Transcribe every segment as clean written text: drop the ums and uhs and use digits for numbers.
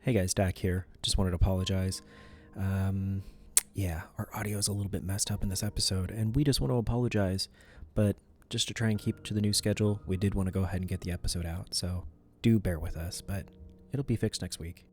Hey guys, Dak here. Just wanted to apologize. Yeah, our audio is a little bit messed up in this episode, and we just want to apologize. But just to try and keep to the new schedule, we did want to go ahead and get the episode out, so do bear with us, but it'll be fixed next week.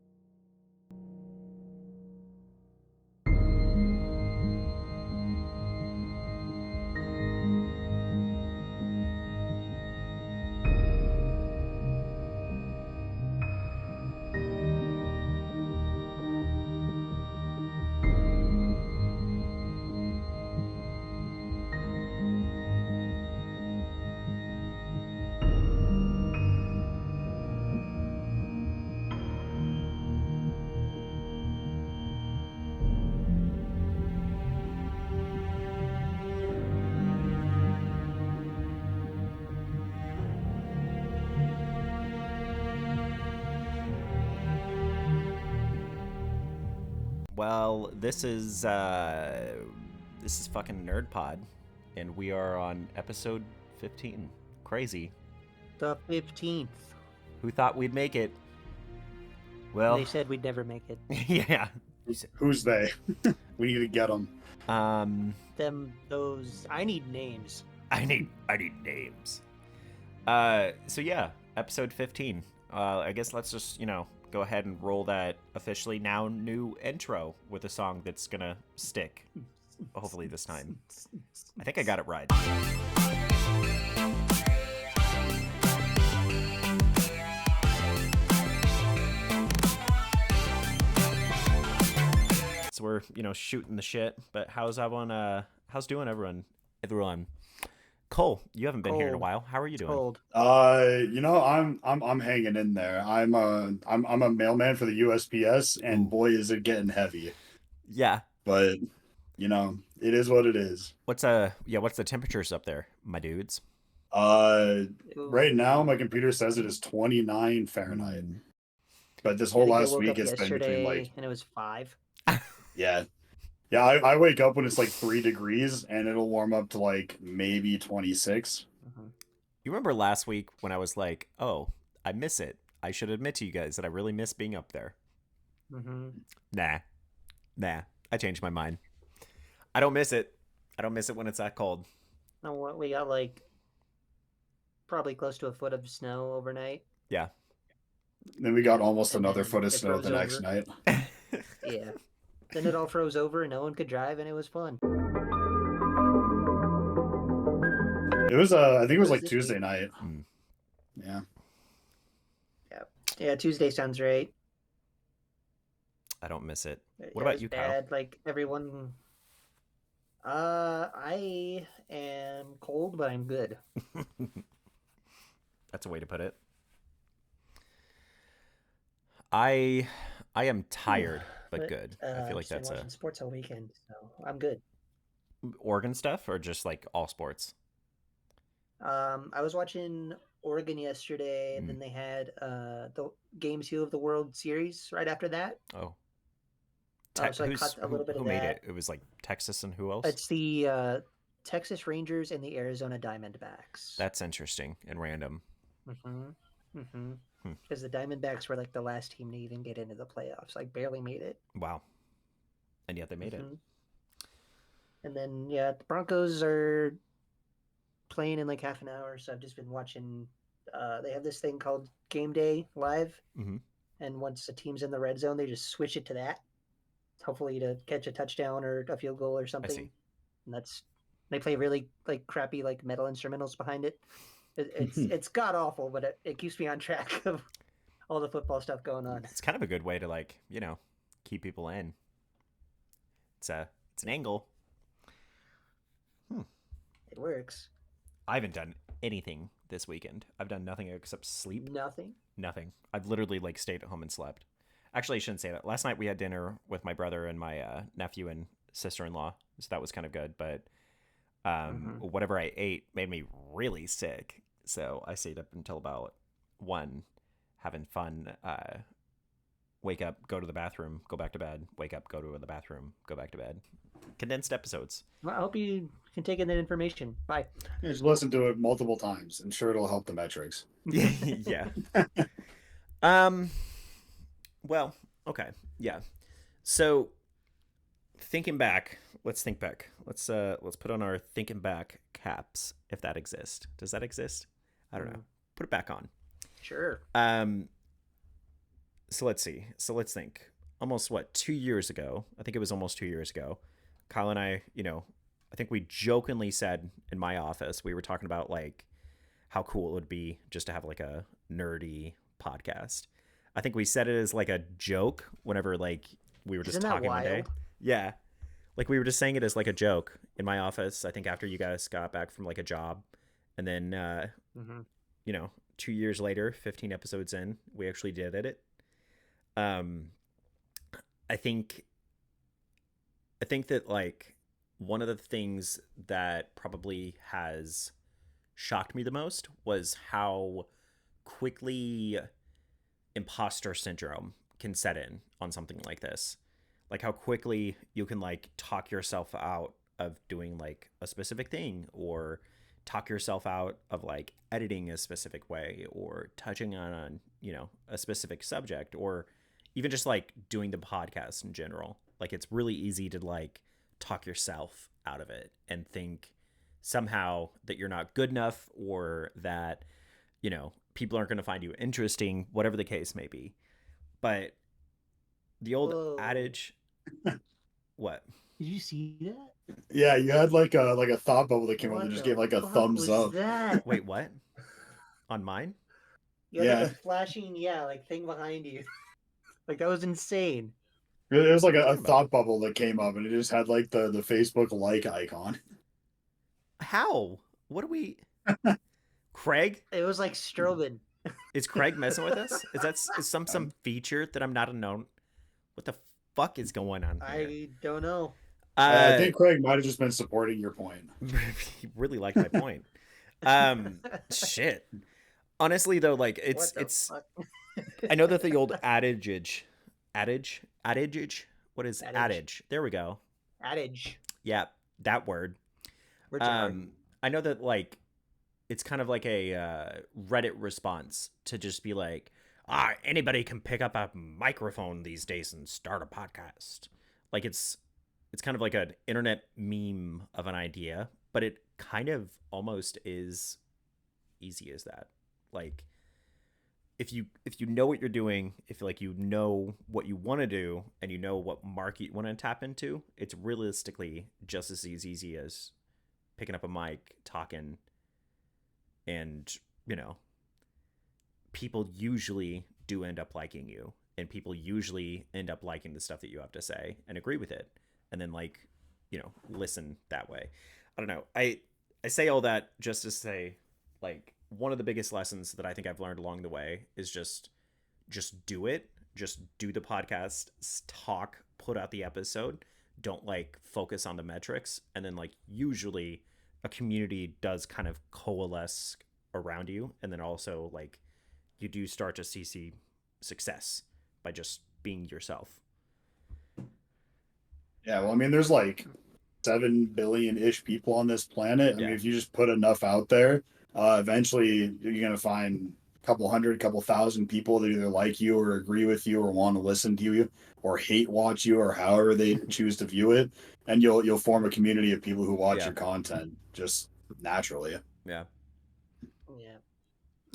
Well, this is fucking Nerd Pod, and we are on episode 15. Crazy. The 15th. Who thought we'd make it? Well, They said we'd never make it. yeah. Who's they? We need to get them. Those. I need names. I need names. So yeah, episode 15. I guess let's just, go ahead and roll that officially now new intro with a song that's gonna stick. Hopefully this time. I think I got it right. So we're, shooting the shit, but how's everyone, how's doing everyone? Cole, you haven't been here in a while. How are you doing? Cold. I'm hanging in there. I'm a mailman for the USPS, and boy, is it getting heavy. Yeah. But it is what it is. What's the temperatures up there, my dudes? Right now my computer says it is 29 Fahrenheit. But this whole last week it's been between and it was 5. Yeah. Yeah, I wake up when it's like 3 degrees, and it'll warm up to like maybe 26. You remember last week when I was like, oh, I miss it. I should admit to you guys that I really miss being up there. Nah. I changed my mind. I don't miss it. I don't miss it when it's that cold. No, what we got probably close to a foot of snow overnight. Yeah. Then we got almost another foot of snow the next night. Yeah. Then it all froze over and no one could drive, and it was fun. It was I think it was like Tuesday night. Yeah. Yeah, Tuesday sounds right. I don't miss it. What about you, Kyle? Like everyone. I am cold, but I'm good. That's a way to put it. I am tired, but good. I feel like that's watching sports all weekend, so I'm good. Oregon stuff, or just like all sports? I was watching Oregon yesterday, and then they had the Game 2 of the World Series right after that. Oh. So I caught a little bit of that. Who made that. it? It was like Texas and who else? It's the Texas Rangers and the Arizona Diamondbacks. That's interesting and random. Because the Diamondbacks were like the last team to even get into the playoffs. Like barely made it. Wow. And yet they made it. And then, the Broncos are playing in like half an hour. So I've just been watching. They have this thing called Game Day Live. And once a team's in the red zone, they just switch it to that. Hopefully to catch a touchdown or a field goal or something. I see. And they play really like crappy like metal instrumentals behind it. It's god awful, but it keeps me on track of all the football stuff going on. It's kind of a good way to keep people in. It's an angle. It works. I haven't done anything this weekend. I've done nothing except sleep. Nothing. I've literally stayed at home and slept. Actually, I shouldn't say that. Last night we had dinner with my brother and my nephew and sister-in-law, so that was kind of good. But whatever I ate made me really sick, so I stayed up until about 1, having fun. Wake up, go to the bathroom, go back to bed. Wake up, go to the bathroom, go back to bed. Condensed episodes. Well, I hope you can take in that information. Bye. Just listen to it multiple times. I'm sure it'll help the metrics. Yeah. Well, okay. Yeah. So thinking back, let's think back. Let's put on our thinking back caps if that exists. Does that exist? I don't know. Put it back on. Sure. So let's see. So let's think. Almost 2 years ago? I think it was almost 2 years ago. Kyle and I, I think we jokingly said in my office, we were talking about like how cool it would be just to have like a nerdy podcast. I think we said it as like a joke whenever like we were just talking one day. Yeah. Like we were just saying it as like a joke in my office. I think after you guys got back from like a job, and then 2 years later, 15 episodes in, we actually did it. I think that like one of the things that probably has shocked me the most was how quickly imposter syndrome can set in on something like this. Like how quickly you can like talk yourself out of doing like a specific thing, or talk yourself out of like editing a specific way, or touching on a specific subject, or even just like doing the podcast in general. Like it's really easy to like talk yourself out of it and think somehow that you're not good enough, or that people aren't going to find you interesting, whatever the case may be. But the old adage. What? Did you see that? Yeah, you had like a thought bubble that came up that just gave like a thumbs up. That? Wait, what? On mine? You had like a flashing, like thing behind you. Like that was insane. It was like a thought bubble that came up, and it just had like the Facebook like icon. How? What are we? Craig? It was like strobing. Is Craig messing with us? Is some feature that I'm not known? What the fuck is going on here? I don't know. I think Craig might have just been supporting your point. He really liked my point. Shit. Honestly, though, like it's. I know that the old adage. What is adage? There we go. Adage. Yeah, that word. I know that like it's kind of like a Reddit response to just be like, anybody can pick up a microphone these days and start a podcast. Like it's kind of like an internet meme of an idea, but it kind of almost is easy as that. Like if you know what you're doing, if like you know what you want to do, and you know what market you want to tap into, it's realistically just as easy as picking up a mic, talking, and people usually do end up liking you, and people usually end up liking the stuff that you have to say and agree with it, and then like listen that way. I don't know. I say all that just to say, like, one of the biggest lessons that I think I've learned along the way is just do it. Just do the podcast, talk, put out the episode. Don't like focus on the metrics. And then like usually a community does kind of coalesce around you. And then also like you do start to see success by just being yourself. Yeah, well, I mean, there's like 7 billion-ish people on this planet. I mean, if you just put enough out there, eventually you're going to find a couple hundred, couple thousand people that either like you or agree with you or want to listen to you or hate watch you or however they choose to view it. And you'll form a community of people who watch your content just naturally. Yeah. Yeah.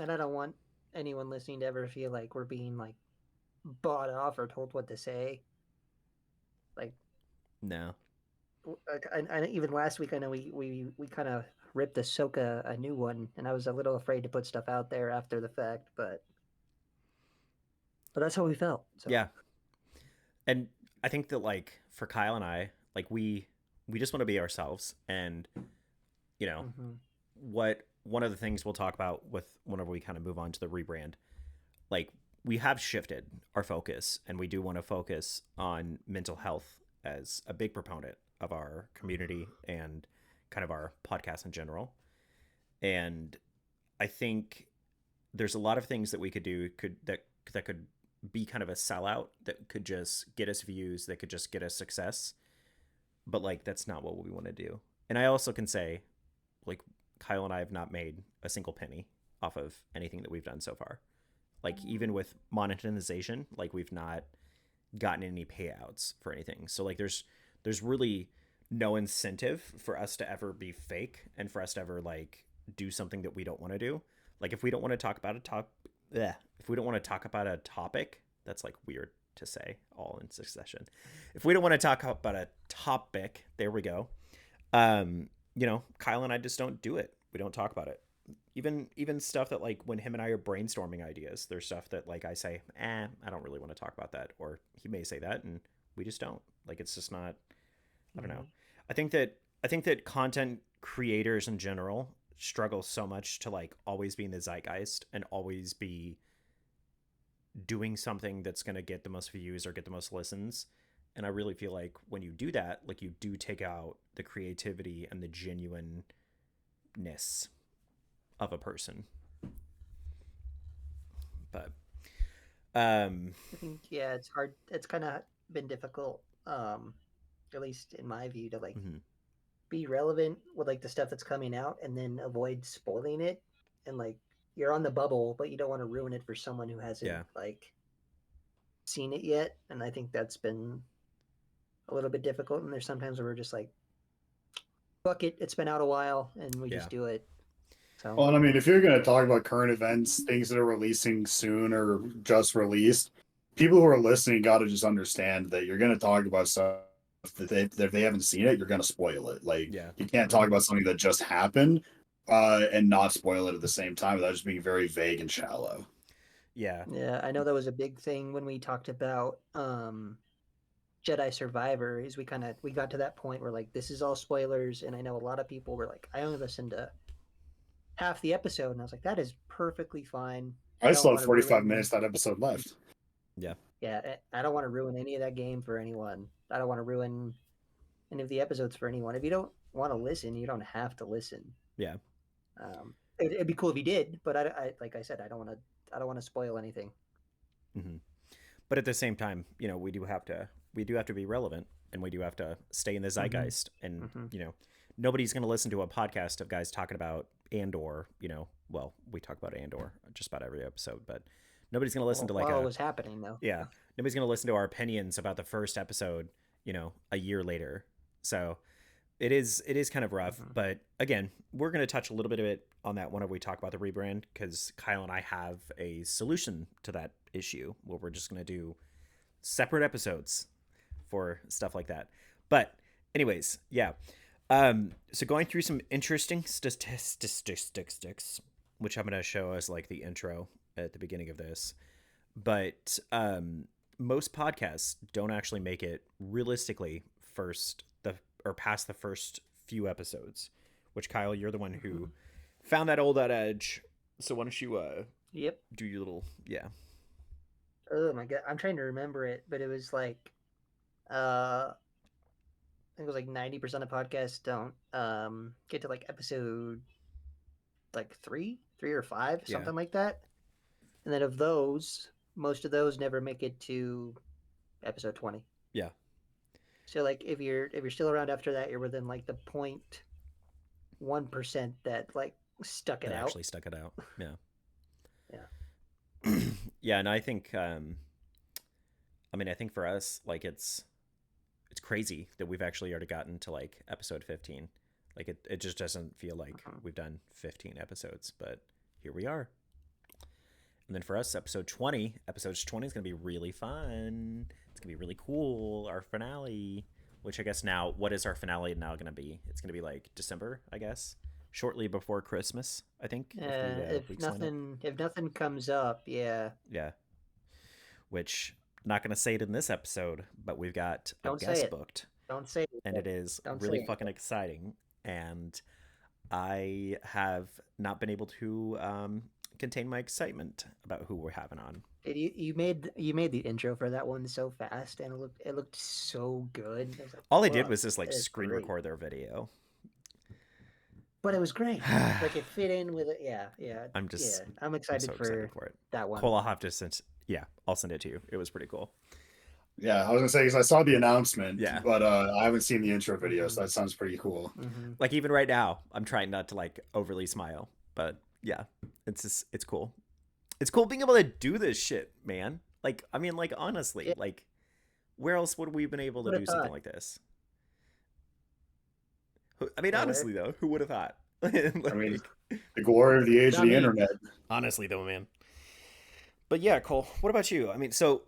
And I don't want anyone listening to ever feel like we're being like bought off or told what to say. Like, no. I even last week I know we kind of ripped Ahsoka a new one, and I was a little afraid to put stuff out there after the fact, but that's how we felt. So. Yeah, and I think that like for Kyle and I, like we just want to be ourselves, and what one of the things we'll talk about with whenever we kind of move on to the rebrand, like we have shifted our focus, and we do want to focus on mental health as a big proponent of our community and kind of our podcast in general. And I think there's a lot of things that we could do that could be kind of a sellout, that could just get us views, that could just get us success. But like, that's not what we want to do. And I also can say, like, Kyle and I have not made a single penny off of anything that we've done so far. Like even with monetization, like we've not gotten any payouts for anything. So like there's really no incentive for us to ever be fake and for us to ever like do something that we don't want to do. Like if we don't want to talk about if we don't want to talk about a topic, that's like weird to say all in succession. If we don't want to talk about a topic, there we go. You know, Kyle and I just don't do it. We don't talk about it. Even stuff that like when him and I are brainstorming ideas, there's stuff that like I say, I don't really want to talk about that, or he may say that, and we just don't. Like it's just not. I don't know. I think that content creators in general struggle so much to like always be in the zeitgeist and always be doing something that's going to get the most views or get the most listens. And I really feel like when you do that, like you do take out the creativity and the genuineness of a person. But I think it's hard. It's kind of been difficult, at least in my view, to like be relevant with like the stuff that's coming out and then avoid spoiling it. And like you're on the bubble, but you don't want to ruin it for someone who hasn't like seen it yet. And I think that's been a little bit difficult. And there's sometimes where we're just like, fuck it, it's been out a while, and we just do it. So, well, and I mean, if you're going to talk about current events, things that are releasing soon or just released, people who are listening got to just understand that you're going to talk about stuff that if they haven't seen it, you're going to spoil it. Like, you can't talk about something that just happened and not spoil it at the same time without just being very vague and shallow. Yeah, I know that was a big thing when we talked about Jedi Survivor. Is we got to that point where like this is all spoilers, and I know a lot of people were like, I only listened to half the episode, and I was like, that is perfectly fine. I still have 45 minutes that episode left. Yeah, I don't want to ruin any of that game for anyone. I don't want to ruin any of the episodes for anyone. If you don't want to listen, you don't have to listen. Yeah. It'd be cool if you did, but I like I said, I don't want to spoil anything. But at the same time, you know, we do have to be relevant, and we do have to stay in the zeitgeist. And you know, nobody's going to listen to a podcast of guys talking about Andor. You know, well, we talk about Andor just about every episode, but nobody's going to listen to like it was happening though. Yeah, nobody's going to listen to our opinions about the first episode, you know, a year later. So it is kind of rough. But again, we're going to touch a little bit of it on that whenever we talk about the rebrand, because Kyle and I have a solution to that issue where we're just going to do separate episodes for stuff like that. But anyways, yeah. So going through some interesting statistics, which I'm going to show as like the intro at the beginning of this. But most podcasts don't actually make it realistically past the first few episodes, which Kyle, you're the one who found that old edge. So why don't you do your little Oh my god, I'm trying to remember it, but it was like I think it was like 90% of podcasts don't get to like episode like three or five, something like that. And then of those, most of those never make it to episode 20. Yeah. So like if you're still around after that, you're within like the 0.1% that like stuck it out. Actually stuck it out. Yeah. Yeah. Yeah, and I think I think for us, like it's crazy that we've actually already gotten to like episode 15. Like it just doesn't feel like we've done 15 episodes, but here we are. And then for us, episode 20 is going to be really fun. It's going to be really cool. Our finale, which I guess now, what is our finale now going to be? It's going to be like December, I guess. Shortly before Christmas, I think. If nothing comes up, yeah. Yeah. Which, not going to say it in this episode, but we've got a guest booked. Don't say it. And it is really fucking exciting. And I have not been able to contain my excitement about who we're having on. You made the intro for that one so fast, and it looked so good. I was like, all I did was just like screen record their video. But it was great. Like it fit in with it. Yeah. I'm excited for it. That one. Cole, I'll have to I'll send it to you. It was pretty cool. Yeah, I was gonna say because I saw the announcement, but I haven't seen the intro video, so that sounds pretty cool. Like even right now, I'm trying not to like overly smile, but yeah, it's cool. It's cool being able to do this shit, man. Like, I mean, like, honestly, Yeah. like, where else would we have been able to do something like this? I mean, Nowhere. honestly, though, who would have thought? I mean, the glory of the age of Not the me. internet. Honestly, though, man. But yeah, Cole, what about you? I mean, so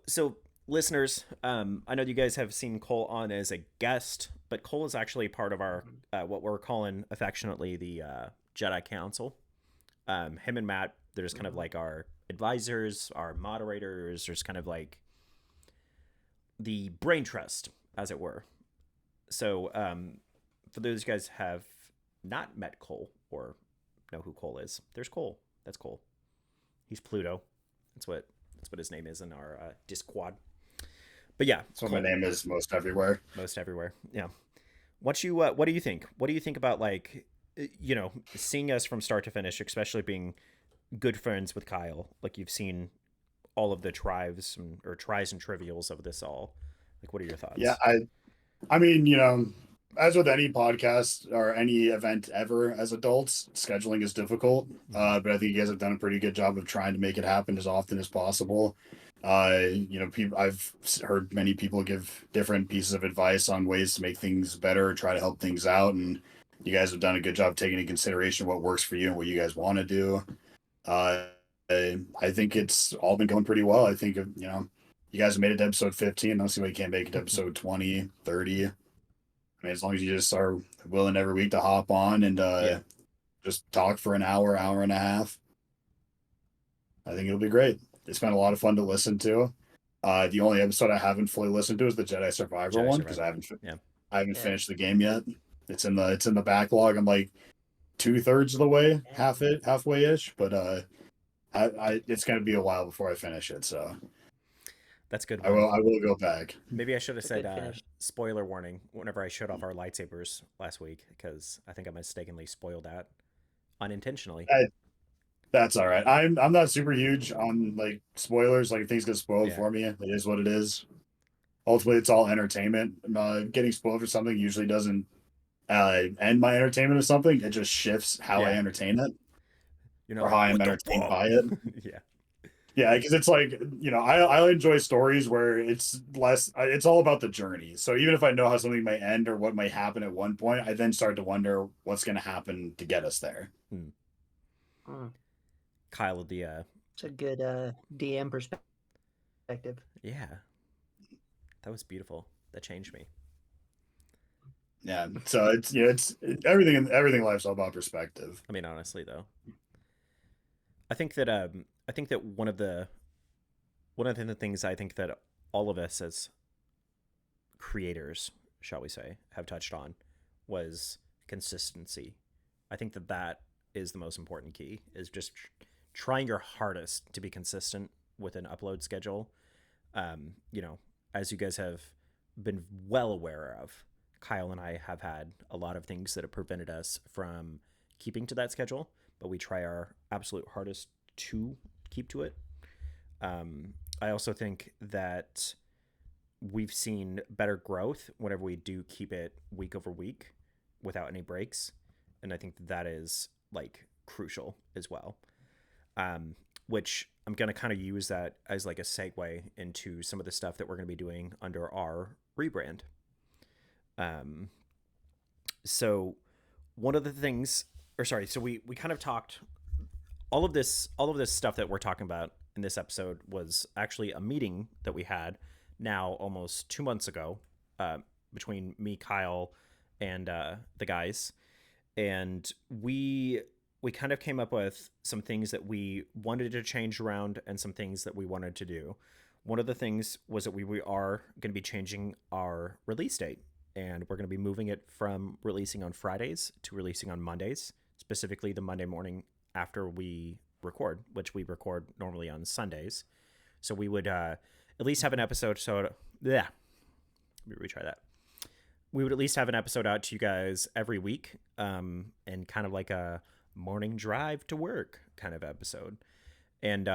listeners, I know you guys have seen Cole on as a guest, but Cole is actually part of our what we're calling affectionately the Jedi Council. Him and Matt, they're just kind of like our advisors, our moderators. There's kind of like the brain trust, as it were. So, for those of you guys have not met Cole or know who Cole is, there's Cole. That's Cole. He's Pluto. That's what his name is in our Discord. But yeah, That's what my name is most everywhere. Most everywhere. Yeah. What do you think? What do you think about, like, you know, seeing us from start to finish, especially being good friends with Kyle? Like, you've seen all of the tries and trivials of this all. Like, what are your thoughts? Yeah, I mean, you know, as with any podcast or any event ever, as adults, scheduling is difficult. But I think you guys have done a pretty good job of trying to make it happen as often as possible. You know, I've heard many people give different pieces of advice on ways to make things better, try to help things out, and you guys have done a good job taking into consideration what works for you and what you guys want to do. I think it's all been going pretty well. I think, you know, you guys have made it to episode 15. I don't see why you can't make it to episode 20, 30. I mean, as long as you just are willing every week to hop on and just talk for an hour, hour and a half, I think it'll be great. It's been a lot of fun to listen to. The only episode I haven't fully listened to is the Jedi Survivor one because I haven't finished the game yet. It's in the backlog. I'm like 2/3 of the way, halfway ish, but it's gonna be a while before I finish it. So that's good. I will go back. Maybe I should have said spoiler warning whenever I showed off our lightsabers last week, because I think I mistakenly spoiled that unintentionally. That's all right. I'm not super huge on like spoilers. Like, things get spoiled for me. It is what it is. Ultimately, it's all entertainment. Getting spoiled for something usually doesn't end my entertainment of something. It just shifts how I entertain it, or how I'm entertained by it. Yeah, because it's like, you know, I enjoy stories where it's all about the journey. So even if I know how something might end or what might happen at one point, I then start to wonder what's going to happen to get us there. Kyle, it's a good DM perspective. Yeah, that was beautiful. That changed me. Yeah, so it's everything in life's all about perspective. I mean, honestly, though, I think that one of the things I think that all of us as creators, shall we say, have touched on was consistency. I think that is the most important key, is just trying your hardest to be consistent with an upload schedule. You know, as you guys have been well aware of, Kyle and I have had a lot of things that have prevented us from keeping to that schedule, but we try our absolute hardest to keep to it. I also think that we've seen better growth whenever we do keep it week over week without any breaks. And I think that is like crucial as well. Which I'm going to kind of use that as like a segue into some of the stuff that we're going to be doing under our rebrand. So one of the things, so we kind of talked, all of this stuff that we're talking about in this episode was actually a meeting that we had now almost 2 months ago, between me, Kyle, and the guys. And we kind of came up with some things that we wanted to change around and some things that we wanted to do. One of the things was that we are going to be changing our release date, and we're going to be moving it from releasing on Fridays to releasing on Mondays, specifically the Monday morning after we record, which we record normally on Sundays. So we would at least have an episode. So let me retry that. We would at least have an episode out to you guys every week, and kind of like a morning drive to work kind of episode. And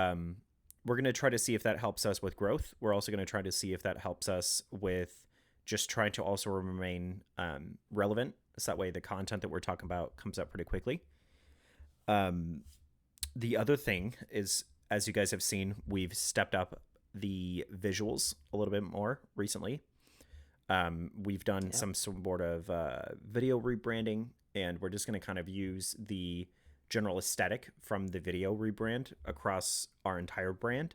we're going to try to see if that helps us with growth. We're also going to try to see if that helps us with just trying to also remain relevant. So that way the content that we're talking about comes up pretty quickly. The other thing is, as you guys have seen, we've stepped up the visuals a little bit more recently. We've done some sort of video rebranding, and we're just going to kind of use the general aesthetic from the video rebrand across our entire brand.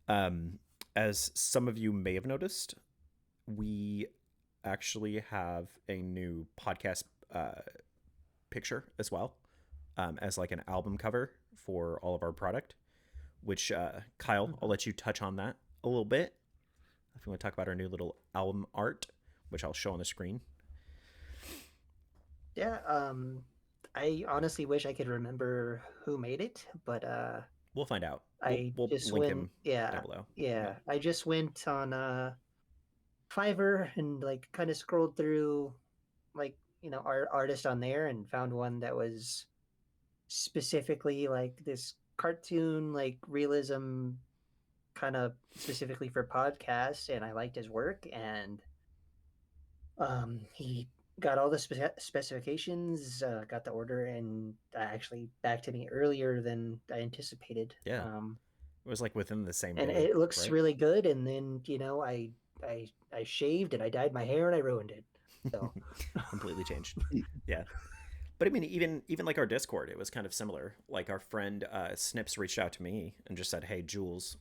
As some of you may have noticed, we actually have a new podcast picture as well, as like an album cover for all of our product, which Kyle, I'll let you touch on that a little bit if you want to talk about our new little album art, which I'll show on the screen. Yeah, I honestly wish I could remember who made it, but we'll find out. We'll just link him down below. Yeah, I just went on Fiverr and like kind of scrolled through like, our artist on there and found one that was specifically like this cartoon, like realism kind of specifically for podcasts, and I liked his work, and he got all the specifications, got the order, and actually back to me earlier than I anticipated. Yeah. It was like within the same and day, it looks really good. And then I shaved and I dyed my hair and I ruined it. So completely changed. Yeah. But I mean, even like our Discord, it was kind of similar. Like our friend Snips reached out to me and just said, "Hey, Jules,"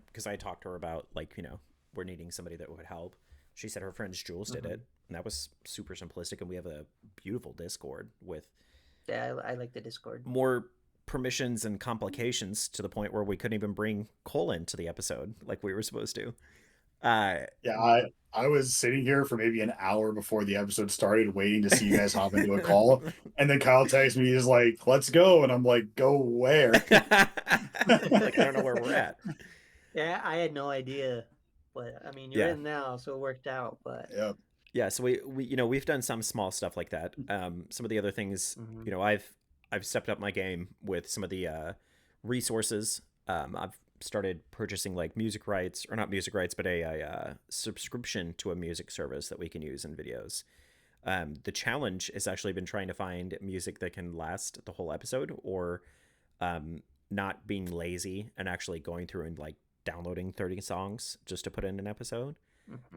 because I talked to her about like, we're needing somebody that would help. She said her friend Jules did it, and that was super simplistic. And we have a beautiful Discord with I like the Discord. More permissions and complications to the point where we couldn't even bring Cole into the episode like we were supposed to. I was sitting here for maybe an hour before the episode started waiting to see you guys hop into a call, and then Kyle texts me, he's like, "Let's go," and I'm like, "Go where?" Like, I don't know where we're at. Yeah, I had no idea, but I mean, you're in now, so it worked out. But yeah, so we we've done some small stuff like that. Some of the other things, I've stepped up my game with some of the resources. I've started purchasing like music rights, or not music rights, but a subscription to a music service that we can use in videos. The challenge has actually been trying to find music that can last the whole episode, or not being lazy and actually going through and like downloading 30 songs just to put in an episode.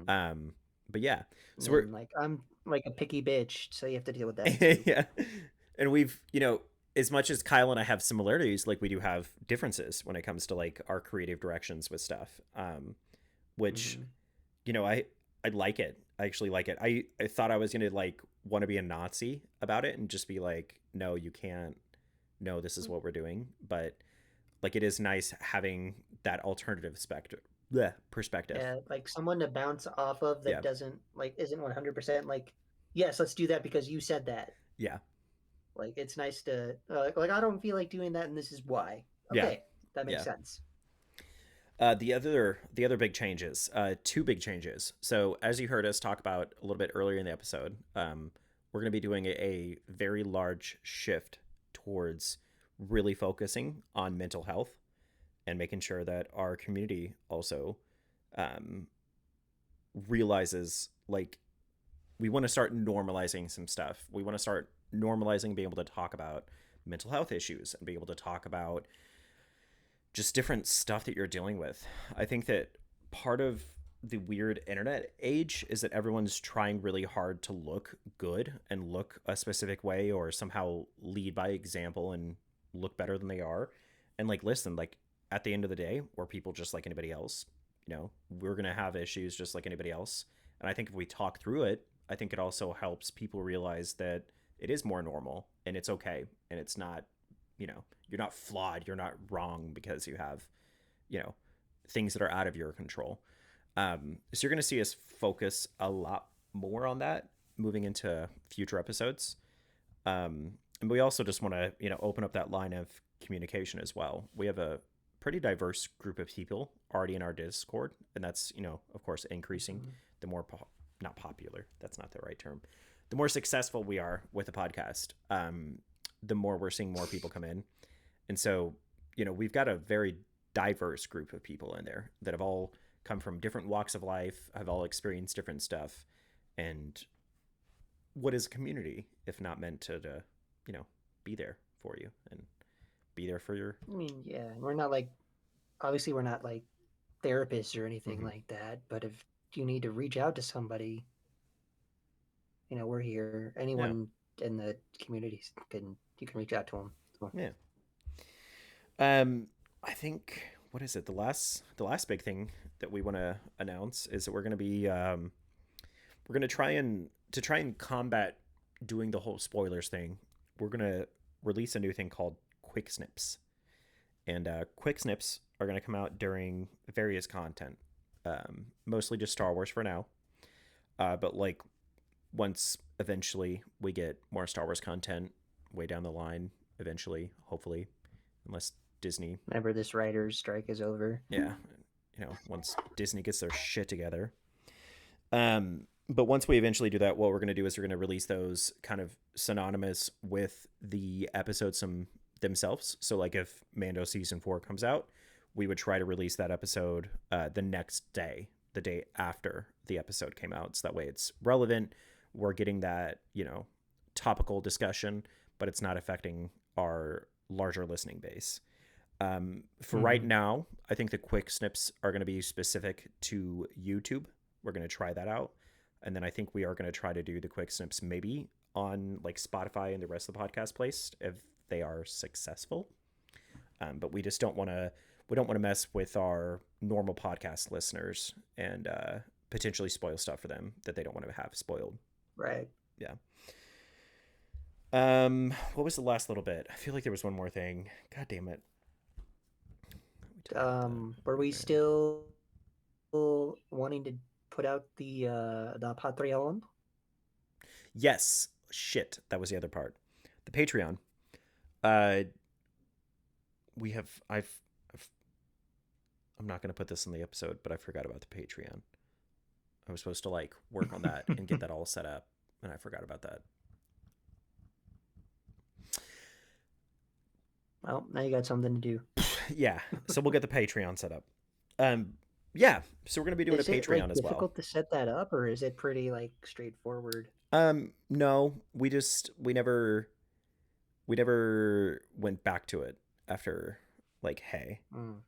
But yeah, so I'm like a picky bitch, so you have to deal with that too. Yeah. And we've, as much as Kyle and I have similarities, like we do have differences when it comes to like our creative directions with stuff. Which, I like it. I actually like it. I thought I was going to like want to be a Nazi about it and just be like, no, you can't. No, this is what we're doing. But like, it is nice having that alternative perspective. Yeah, like someone to bounce off of that doesn't like, isn't 100% like, yes, let's do that because you said that. Yeah. Like, it's nice to like, I don't feel like doing that, and this is why. Okay, that makes sense. The other big changes, two big changes. So as you heard us talk about a little bit earlier in the episode, we're going to be doing a very large shift towards really focusing on mental health and making sure that our community also realizes, like, we want to start normalizing some stuff. We want to start normalizing being able to talk about mental health issues and be able to talk about just different stuff that you're dealing with. I think that part of the weird internet age is that everyone's trying really hard to look good and look a specific way, or somehow lead by example and look better than they are. And like, listen, like at the end of the day, we're people just like anybody else. We're going to have issues just like anybody else. And I think if we talk through it, I think it also helps people realize that it is more normal and it's okay. And it's not, you're not flawed. You're not wrong because you have, things that are out of your control. So you're going to see us focus a lot more on that moving into future episodes. And we also just want to, open up that line of communication as well. We have a pretty diverse group of people already in our Discord, and that's, of course, increasing the more not popular. That's not the right term. The more successful we are with the podcast, the more we're seeing more people come in. And so, we've got a very diverse group of people in there that have all come from different walks of life, have all experienced different stuff. And what is a community if not meant to be there for you and be there for your. I mean, yeah, we're not like, obviously, we're not like therapists or anything like that. But if you need to reach out to somebody, we're here. Anyone in the community you can reach out to them. So. Yeah. I think, what is it? The last big thing that we want to announce is that we're going to be we're going to try and combat doing the whole spoilers thing. We're going to release a new thing called quick snips. And quick snips are going to come out during various content. Mostly just Star Wars for now. But like once eventually we get more Star Wars content way down the line, eventually, hopefully, unless Disney. Whenever this writer's strike is over. Yeah. Once Disney gets their shit together. But once we eventually do that, what we're going to do is we're going to release those kind of synonymous with the episodes themselves. So like if Mando season 4 comes out, we would try to release that episode the next day, the day after the episode came out. So that way it's relevant. We're getting that, topical discussion, but it's not affecting our larger listening base. For right now, I think the quick snips are going to be specific to YouTube. We're going to try that out. And then I think we are going to try to do the quick snips maybe on like Spotify and the rest of the podcast place if they are successful. But we just don't want to mess with our normal podcast listeners and potentially spoil stuff for them that they don't want to have spoiled. Right. Yeah. What was the last little bit? I feel like there was one more thing. God damn it. Were we still wanting to put out the Patreon? Yes. Shit. That was the other part. The Patreon. I'm not going to put this in the episode, but I forgot about the Patreon. I was supposed to like work on that and get that all set up, and I forgot about that. Well, now you got something to do. Yeah. So we'll get the Patreon set up. Yeah. So we're going to be doing a Patreon as well. Is it difficult to set that up, or is it pretty like straightforward? No, we never went back to it after like, hey,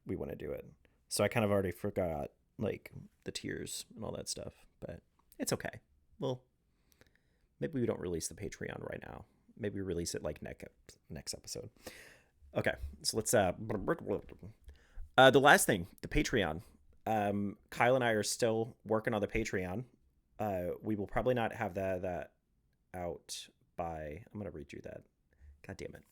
we want to do it. So I kind of already forgot like the tiers and all that stuff, but it's okay. Well, maybe we don't release the Patreon right now. Maybe we release it like next episode. Okay, so let's the last thing, the Patreon. Kyle and I are still working on the Patreon. We will probably not have that out by, I'm gonna read you that. God damn it.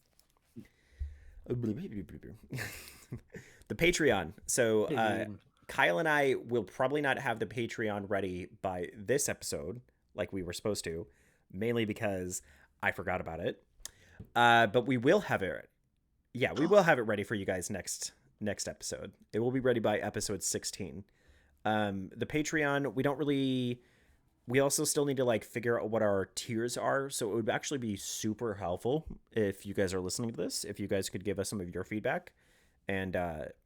The Patreon. So Kyle and I will probably not have the Patreon ready by this episode like we were supposed to, mainly because I forgot about it. But we will have it. Yeah, we will have it ready for you guys next episode. It will be ready by episode 16. The Patreon, we also still need to like figure out what our tiers are. So it would actually be super helpful if you guys are listening to this, if you guys could give us some of your feedback and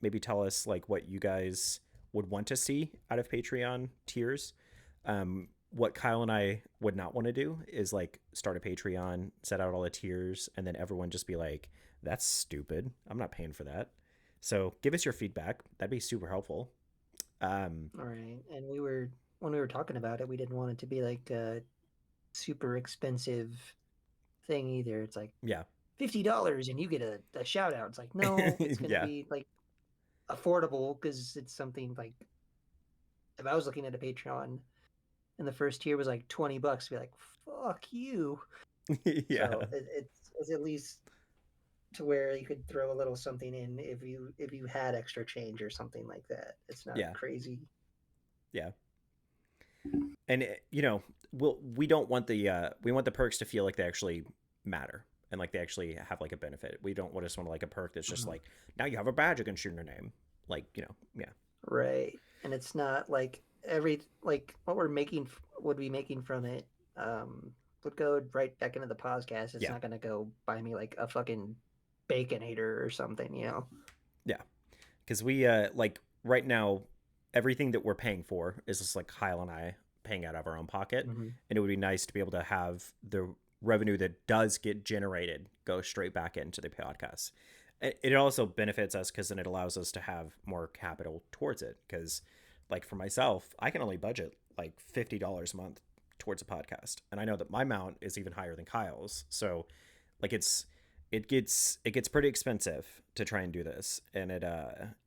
maybe tell us like what you guys would want to see out of Patreon tiers. What Kyle and I would not want to do is like start a Patreon, set out all the tiers, and then everyone just be like, that's stupid. I'm not paying for that. So give us your feedback. That'd be super helpful. All right. And when we were talking about it, we didn't want it to be like a super expensive thing either. It's like $50 and you get a shout out. It's like, no, it's going to be like affordable because it's something like, if I was looking at a Patreon and the first tier was like $20, I'd be like, fuck you. Yeah. So it's at least to where you could throw a little something in if you had extra change or something like that. It's not crazy. Yeah. And we don't want we want the perks to feel like they actually matter and like they actually have like a benefit. We don't want like a perk that's just like, now you have a badge against your name. Like, Right. And it's not like what would be making from it would go right back into the podcast. It's not going to go buy me like a fucking Baconator or something, Yeah. Because we like right now, everything that we're paying for is just like Kyle and I paying out of our own pocket. And it would be nice to be able to have the revenue that does get generated go straight back into the podcast. It also benefits us because then it allows us to have more capital towards it. Because, like for myself, I can only budget like $50 a month towards a podcast, and I know that my amount is even higher than Kyle's. So, like it gets pretty expensive to try and do this, and it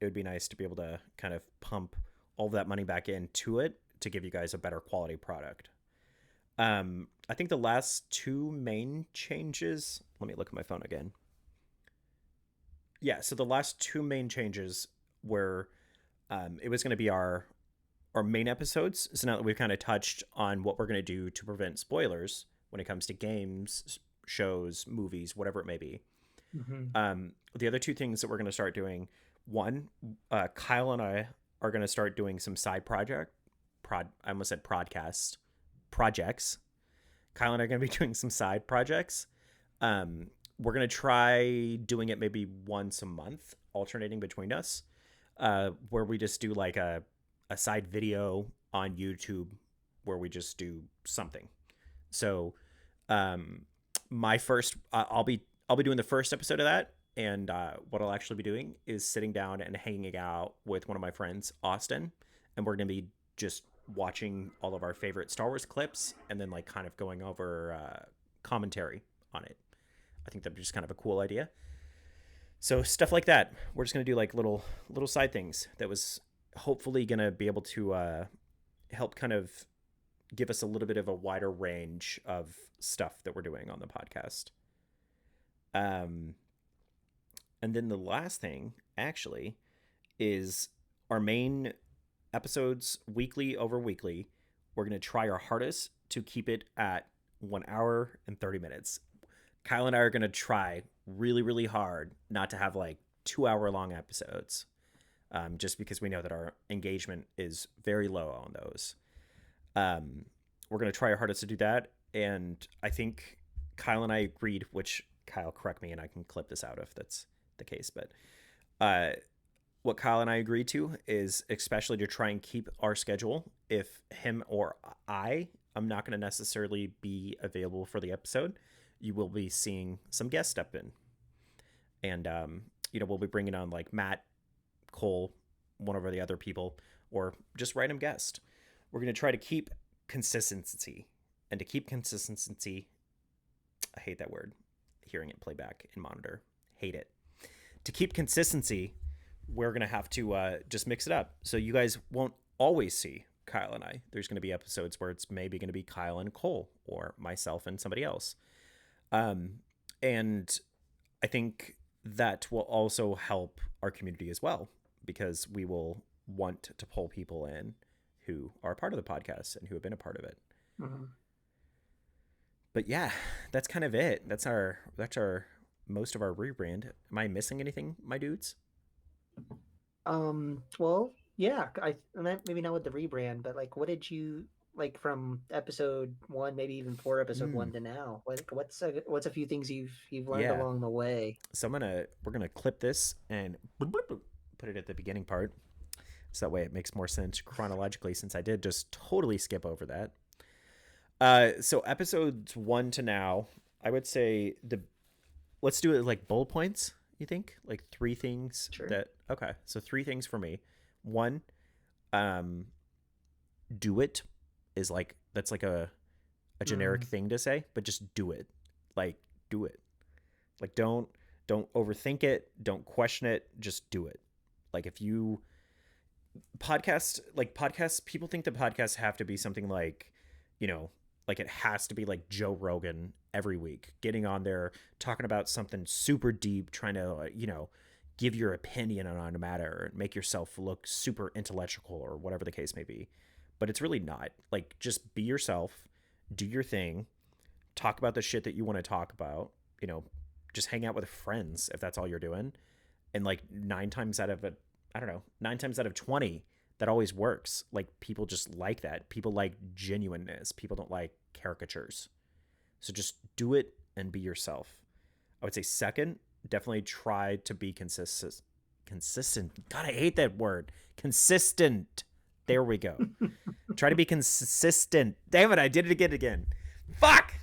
would be nice to be able to kind of pump all of that money back into it to give you guys a better quality product. I think the last two main changes. Let me look at my phone again. Yeah, so the last two main changes were it was going to be our main episodes. So now that we've kind of touched on what we're going to do to prevent spoilers when it comes to games, shows, movies, whatever it may be. The other two things that we're going to start doing, one, Kyle and I are going to start doing some side I almost said projects. Kyle and I are going to be doing some side projects. We're going to try doing it maybe once a month, alternating between us, where we just do like a side video on YouTube where we just do something. So my first, I'll be doing the first episode of that. And what I'll actually be doing is sitting down and hanging out with one of my friends, Austin. And we're going to be just watching all of our favorite Star Wars clips and then like kind of going over commentary on it. I think that'd be just kind of a cool idea. So stuff like that. We're just going to do like little side things that was hopefully going to be able to help kind of give us a little bit of a wider range of stuff that we're doing on the podcast. And then the last thing actually is our main episodes weekly over weekly. We're going to try our hardest to keep it at 1 hour and 30 minutes. Kyle and I are going to try really, really hard not to have like 2 hour long episodes, just because we know that our engagement is very low on those. We're going to try our hardest to do that. And I think Kyle and I agreed, which Kyle, correct me and I can clip this out if that's the case. But what Kyle and I agreed to is especially to try and keep our schedule. If him or I'm not going to necessarily be available for the episode, you will be seeing some guests step in. And, we'll be bringing on like Matt, Cole, one of the other people, or just random guest. We're going to try to keep consistency. And to keep consistency, I hate that word, hearing it play back in monitor. Hate it. To keep consistency, we're going to have to just mix it up. So you guys won't always see Kyle and I. There's going to be episodes where it's maybe going to be Kyle and Cole or myself and somebody else. And I think that will also help our community as well, because we will want to pull people in who are a part of the podcast and who have been a part of it. Mm-hmm. But yeah, that's kind of it. That's our most of our rebrand. Am I missing anything, my dudes? Well, yeah, maybe not with the rebrand, but like, what did you like from episode 1, maybe even 4 episode 1 to now? What's a few things you've learned along the way? So we're gonna clip this and put it at the beginning part, so that way it makes more sense chronologically, since I did just totally skip over that. So episodes 1 to now, I would say let's do it like bullet points. You think like 3 things? Sure. Okay. So 3 things for me. 1, do it is like, that's like a generic thing to say, but just do it. Like, do it. Like, don't overthink it. Don't question it. Just do it. Like, if you podcasts, people think that podcasts have to be something like, like it has to be like Joe Rogan every week, getting on there, talking about something super deep, trying to, give your opinion on a matter and make yourself look super intellectual or whatever the case may be. But it's really not. Like, just be yourself, do your thing, talk about the shit that you want to talk about, just hang out with friends if that's all you're doing. And like 9 times out of 20, that always works. Like, people just like that. People like genuineness. People don't like caricatures. So just do it and be yourself. I would say second, definitely try to be consistent. God, I hate that word. Consistent. There we go. Try to be consistent. Damn it, I did it again. Fuck.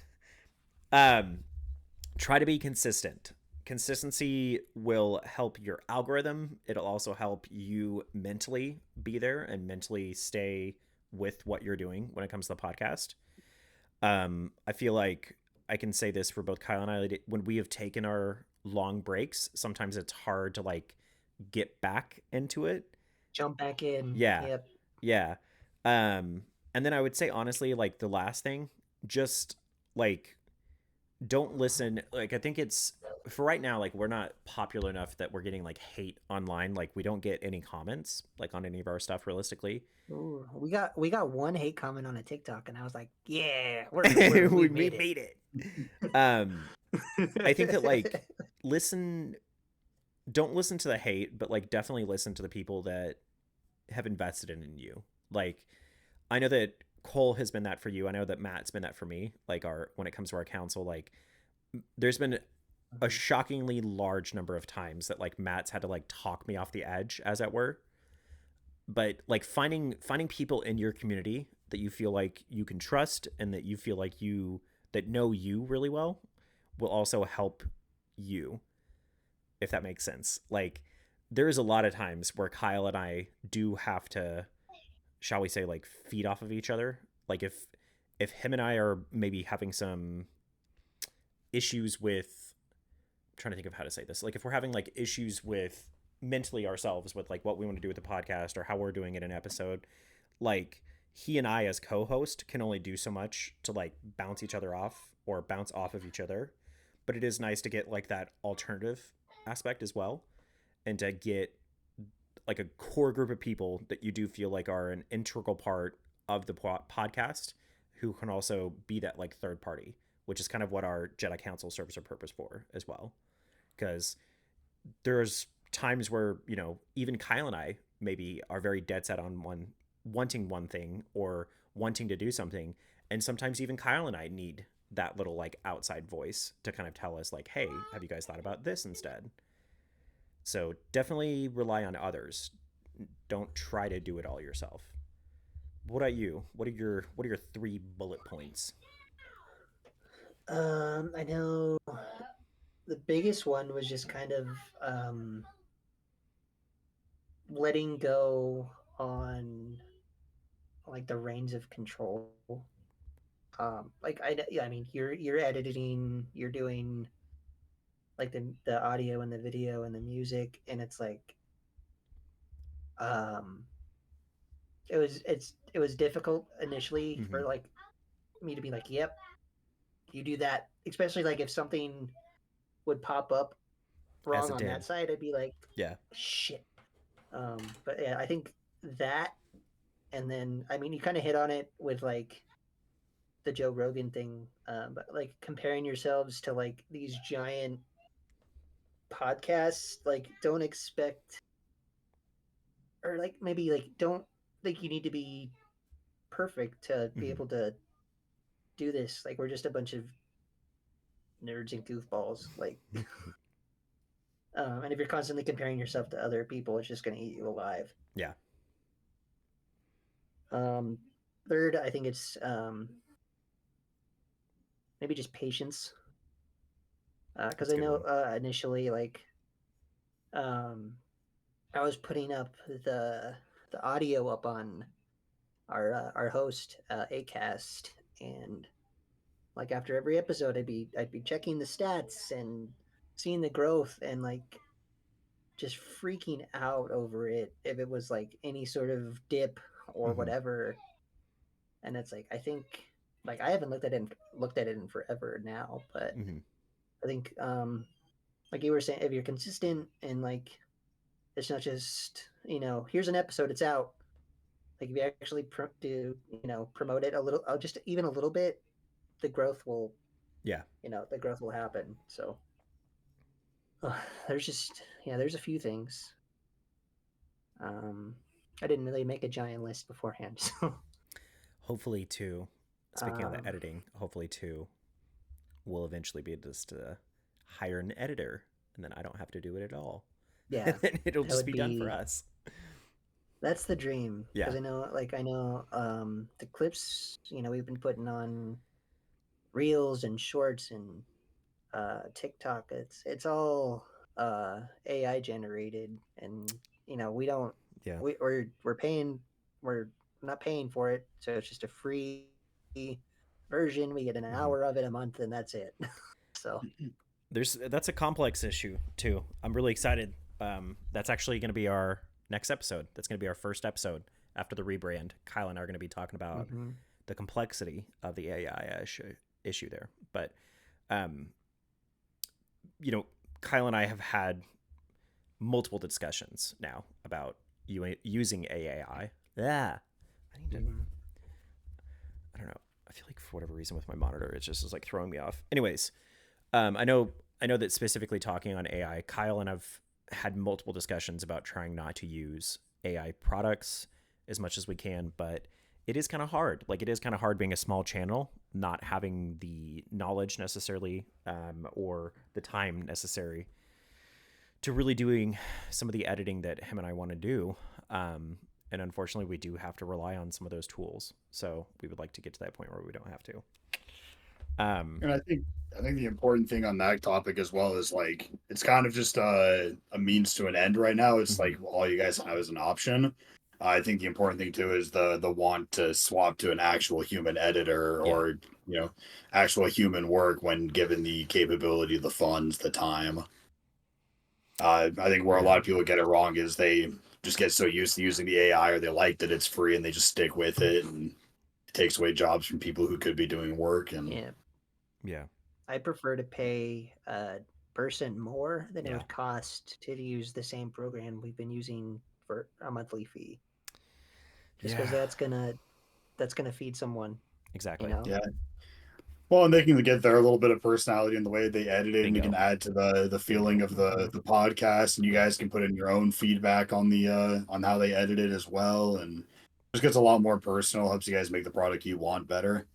Try to be consistent. consistency will help your algorithm. It'll also help you mentally be there and mentally stay with what you're doing when it comes to the podcast. I feel like I can say this for both Kyle and I. When we have taken our long breaks, sometimes it's hard to like get back into it. Jump back in. Yeah. Yep. Yeah. And then I would say honestly, like the last thing, just like don't listen. Like I think it's for right now, like we're not popular enough that we're getting like hate online. Like we don't get any comments like on any of our stuff realistically. Ooh, we got one hate comment on a TikTok, and I was like, yeah, we made made it. I think that like don't listen to the hate, but like definitely listen to the people that have invested in you. Like I know that Cole has been that for you. I know that Matt's been that for me. Like when it comes to our council, like there's been a shockingly large number of times that like Matt's had to like talk me off the edge, as it were. But like finding people in your community that you feel like you can trust and that you feel like that know you really well will also help you, if that makes sense. Like there's a lot of times where Kyle and I do have to, shall we say, like feed off of each other. Like if him and I are maybe having some issues with, I'm trying to think of how to say this, like if we're having like issues with mentally ourselves with like what we want to do with the podcast or how we're doing it in an episode, like he and I as co-host can only do so much to like bounce each other off or bounce off of each other. But it is nice to get like that alternative aspect as well, and to get like a core group of people that you do feel like are an integral part of the podcast who can also be that like third party, which is kind of what our Jedi Council serves a purpose for as well. Because there's times where, you know, even Kyle and I maybe are very dead set on wanting one thing or wanting to do something. And sometimes even Kyle and I need that little like outside voice to kind of tell us like, hey, have you guys thought about this instead? So definitely rely on others. Don't try to do it all yourself. What about you? What are your 3 bullet points? I know the biggest one was just kind of letting go on like the reins of control. Like I mean, you're editing, you're doing like the audio and the video and the music, and it's like, um, it was difficult initially for like me to be like, yep, you do that, especially like if something would pop up As wrong it on did. that side, I'd be like, Yeah. shit. But yeah, I think that, and then I mean, you kind of hit on it with like the Joe Rogan thing, but like comparing yourselves to like these giant podcasts, like don't expect, or like maybe like don't think you need to be perfect to be able to do this. Like we're just a bunch of nerds and goofballs. Like, and if you're constantly comparing yourself to other people, it's just going to eat you alive. Yeah. Third, I think it's maybe just patience. Because I know initially, like, I was putting up the audio up on our host Acast, and like after every episode, I'd be checking the stats and seeing the growth, and like just freaking out over it if it was like any sort of dip or whatever. And it's like I think like I haven't looked at it in forever now, but I think like you were saying, if you're consistent and like it's not just, you know, here's an episode, it's out. Like if you actually do, you know, promote it a little, just even a little bit, the growth will, you know, the growth will happen. So there's just, yeah, there's a few things. I didn't really make a giant list beforehand, so Hopefully too, speaking of the editing, hopefully too, we'll eventually be able to hire an editor, and then I don't have to do it at all. Yeah, and it'll just be done for us. That's the dream. Yeah. Because I know the clips, you know, we've been putting on reels and shorts and TikTok. It's all AI generated, and we don't Yeah. we're paying we're not paying for it, so it's just a free version. We get an hour of it a month, and that's it. So That's a complex issue too. I'm really excited. That's actually going to be our next episode. That's going to be our first episode after the rebrand. Kyle and I are going to be talking about the complexity of the AI issue there. But, Kyle and I have had multiple discussions now about using AI. Yeah, I need to. I don't know. I feel like for whatever reason with my monitor, it just is like throwing me off. Anyways, I know that specifically talking on AI, Kyle and I've had multiple discussions about trying not to use AI products as much as we can, but it is kind of hard. Like, it is kind of hard being a small channel, not having the knowledge necessarily or the time necessary to really doing some of the editing that him and I want to do. And unfortunately, we do have to rely on some of those tools. So we would like to get to that point where we don't have to. And I think the important thing on that topic as well is like it's kind of just a means to an end right now. It's like all you guys have is an option. I think the important thing too is the want to swap to an actual human editor or actual human work when given the capability, the funds, the time. I think where a lot of people get it wrong is they just get so used to using the AI, or they like that it's free and they just stick with it, and it takes away jobs from people who could be doing work. And yeah, I prefer to pay a person more than it would cost to use the same program we've been using for a monthly fee. Just because that's gonna feed someone. Exactly. Yeah. Well, and they can get their little bit of personality in the way they edit it, and it can add to the feeling of the podcast, and you guys can put in your own feedback on the on how they edit it as well, and just gets a lot more personal, helps you guys make the product you want better.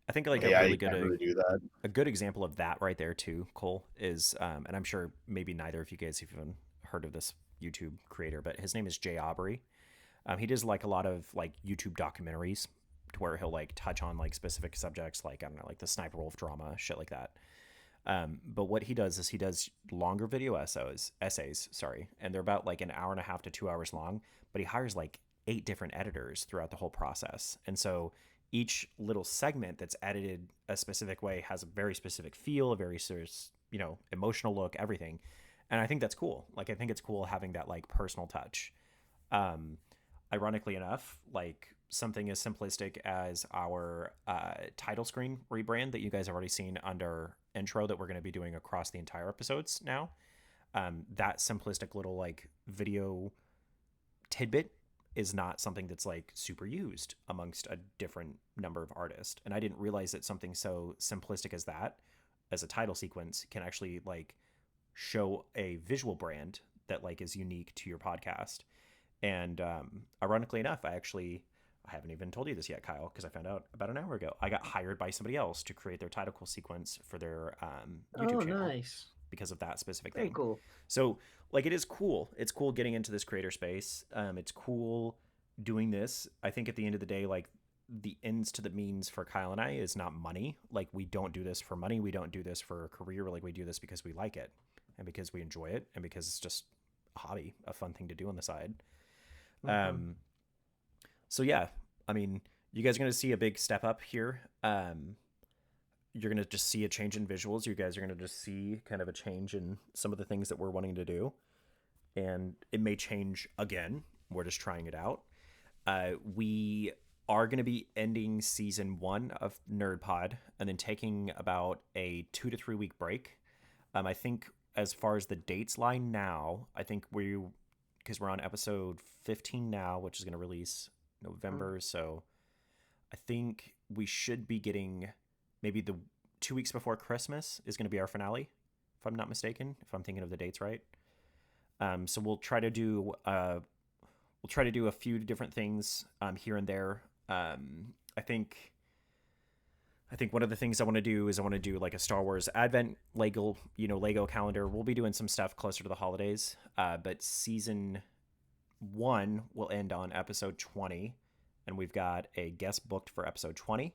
I think like a good example of that right there too, Cole, is and I'm sure maybe neither of you guys have even heard of this YouTube creator, but his name is Jay Aubrey. He does like a lot of like YouTube documentaries to where he'll like touch on like specific subjects, like I don't know, like the Sniper Wolf drama, shit like that. But what he does is he does longer video essays, and they're about like an hour and a half to 2 hours long. But he hires like 8 different editors throughout the whole process, and so each little segment that's edited a specific way has a very specific feel, a very serious, emotional look, everything. And I think that's cool. Like, I think it's cool having that like personal touch. Ironically enough, like something as simplistic as our title screen rebrand that you guys have already seen under intro that we're going to be doing across the entire episodes now. That simplistic little like video tidbit is not something that's like super used amongst a different number of artists. And I didn't realize that something so simplistic as that, as a title sequence, can actually like show a visual brand that like is unique to your podcast. And ironically enough, I haven't even told you this yet, Kyle, because I found out about an hour ago. I got hired by somebody else to create their title sequence for their YouTube channel. Nice. Because of that specific thing. Very cool. So like, it is cool. It's cool getting into this creator space. It's cool doing this. I think at the end of the day, like the ends to the means for Kyle and I is not money. Like, we don't do this for money. We don't do this for a career. Like, we do this because we like it and because we enjoy it and because it's just a hobby, a fun thing to do on the side. So yeah, I mean, you guys are going to see a big step up here. You're going to just see a change in visuals. You guys are going to just see kind of a change in some of the things that we're wanting to do. And it may change again. We're just trying it out. We are going to be ending season 1 of Nerd Pod and then taking about a 2 to 3 week break. I think as far as the dates lie now, I think because we're on episode 15 now, which is going to release November. So I think we should be getting maybe the 2 weeks before Christmas is going to be our finale, if I'm not mistaken, if I'm thinking of the dates right. So we'll try to do a few different things here and there. I think one of the things I want to do is like a Star Wars Advent Lego calendar. We'll be doing some stuff closer to the holidays. But season 1 will end on episode 20, and we've got a guest booked for episode 20.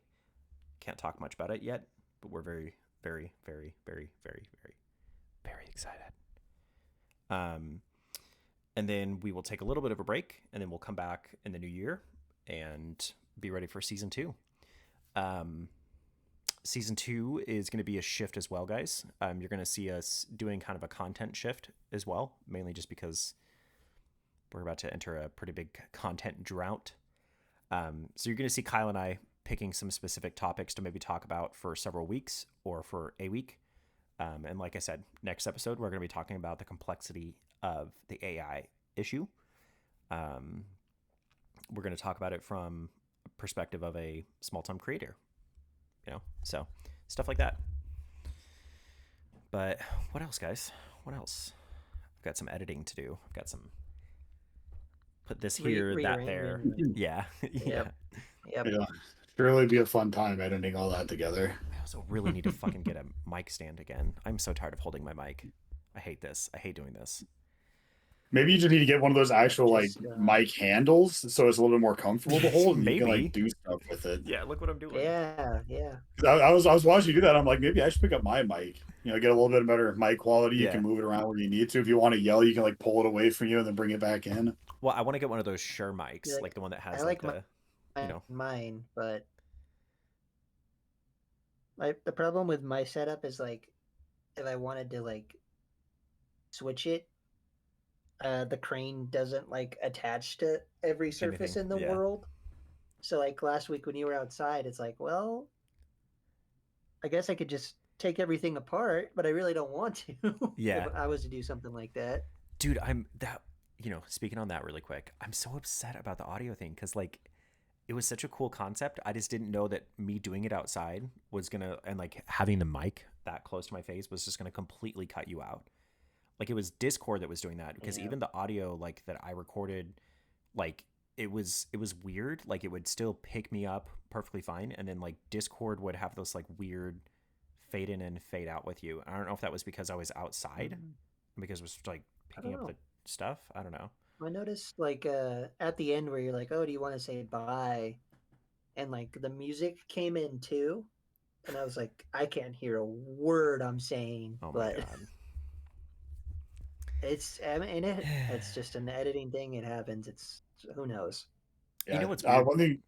Can't talk much about it yet, but we're very, very, very, very, very, very, very excited. And then we will take a little bit of a break, and then we'll come back in the new year and be ready for season 2. Season 2 is going to be a shift as well, guys. You're going to see us doing kind of a content shift as well, mainly just because we're about to enter a pretty big content drought. So you're going to see Kyle and I picking some specific topics to maybe talk about for several weeks or for a week. And like I said, next episode, we're going to be talking about the complexity of the AI issue. We're going to talk about it from a perspective of a small-time creator, so stuff like that. But what else, guys? What else? I've got some editing to do. I've got some put this here, that there. Yeah. Yep. Yeah. Surely be a fun time editing all that together. I also really need to fucking get a mic stand again. I'm so tired of holding my mic. I hate this. I hate doing this. Maybe you just need to get one of those actual mic handles, so it's a little bit more comfortable to hold, and maybe you can do stuff with it. Yeah, look what I'm doing. Yeah. I was watching you do that. I'm like, maybe I should pick up my mic. Get a little bit better mic quality. Yeah. You can move it around where you need to. If you want to yell, you can pull it away from you and then bring it back in. Well, I want to get one of those Shure mics, like the one that has mine, but the problem with my setup is if I wanted to switch it, the crane doesn't attach to every surface in the world. So last week when you were outside, it's well, I guess I could just take everything apart, but I really don't want to. Yeah. If I was to do something like that. Dude, speaking on that really quick, I'm so upset about the audio thing because it was such a cool concept. I just didn't know that me doing it outside was gonna, and having the mic that close to my face was just gonna completely cut you out. It was Discord that was doing that, because even the audio that I recorded, it was weird. It would still pick me up perfectly fine, and then Discord would have those weird fade in and fade out with you. I don't know if that was because I was outside, because it was picking up the stuff. I don't know. I noticed at the end where you're oh, do you want to say bye? And the music came in too, and I was I can't hear a word I'm saying. Oh my God. It's just an editing thing. It happens. It's who knows. Yeah. What's weird?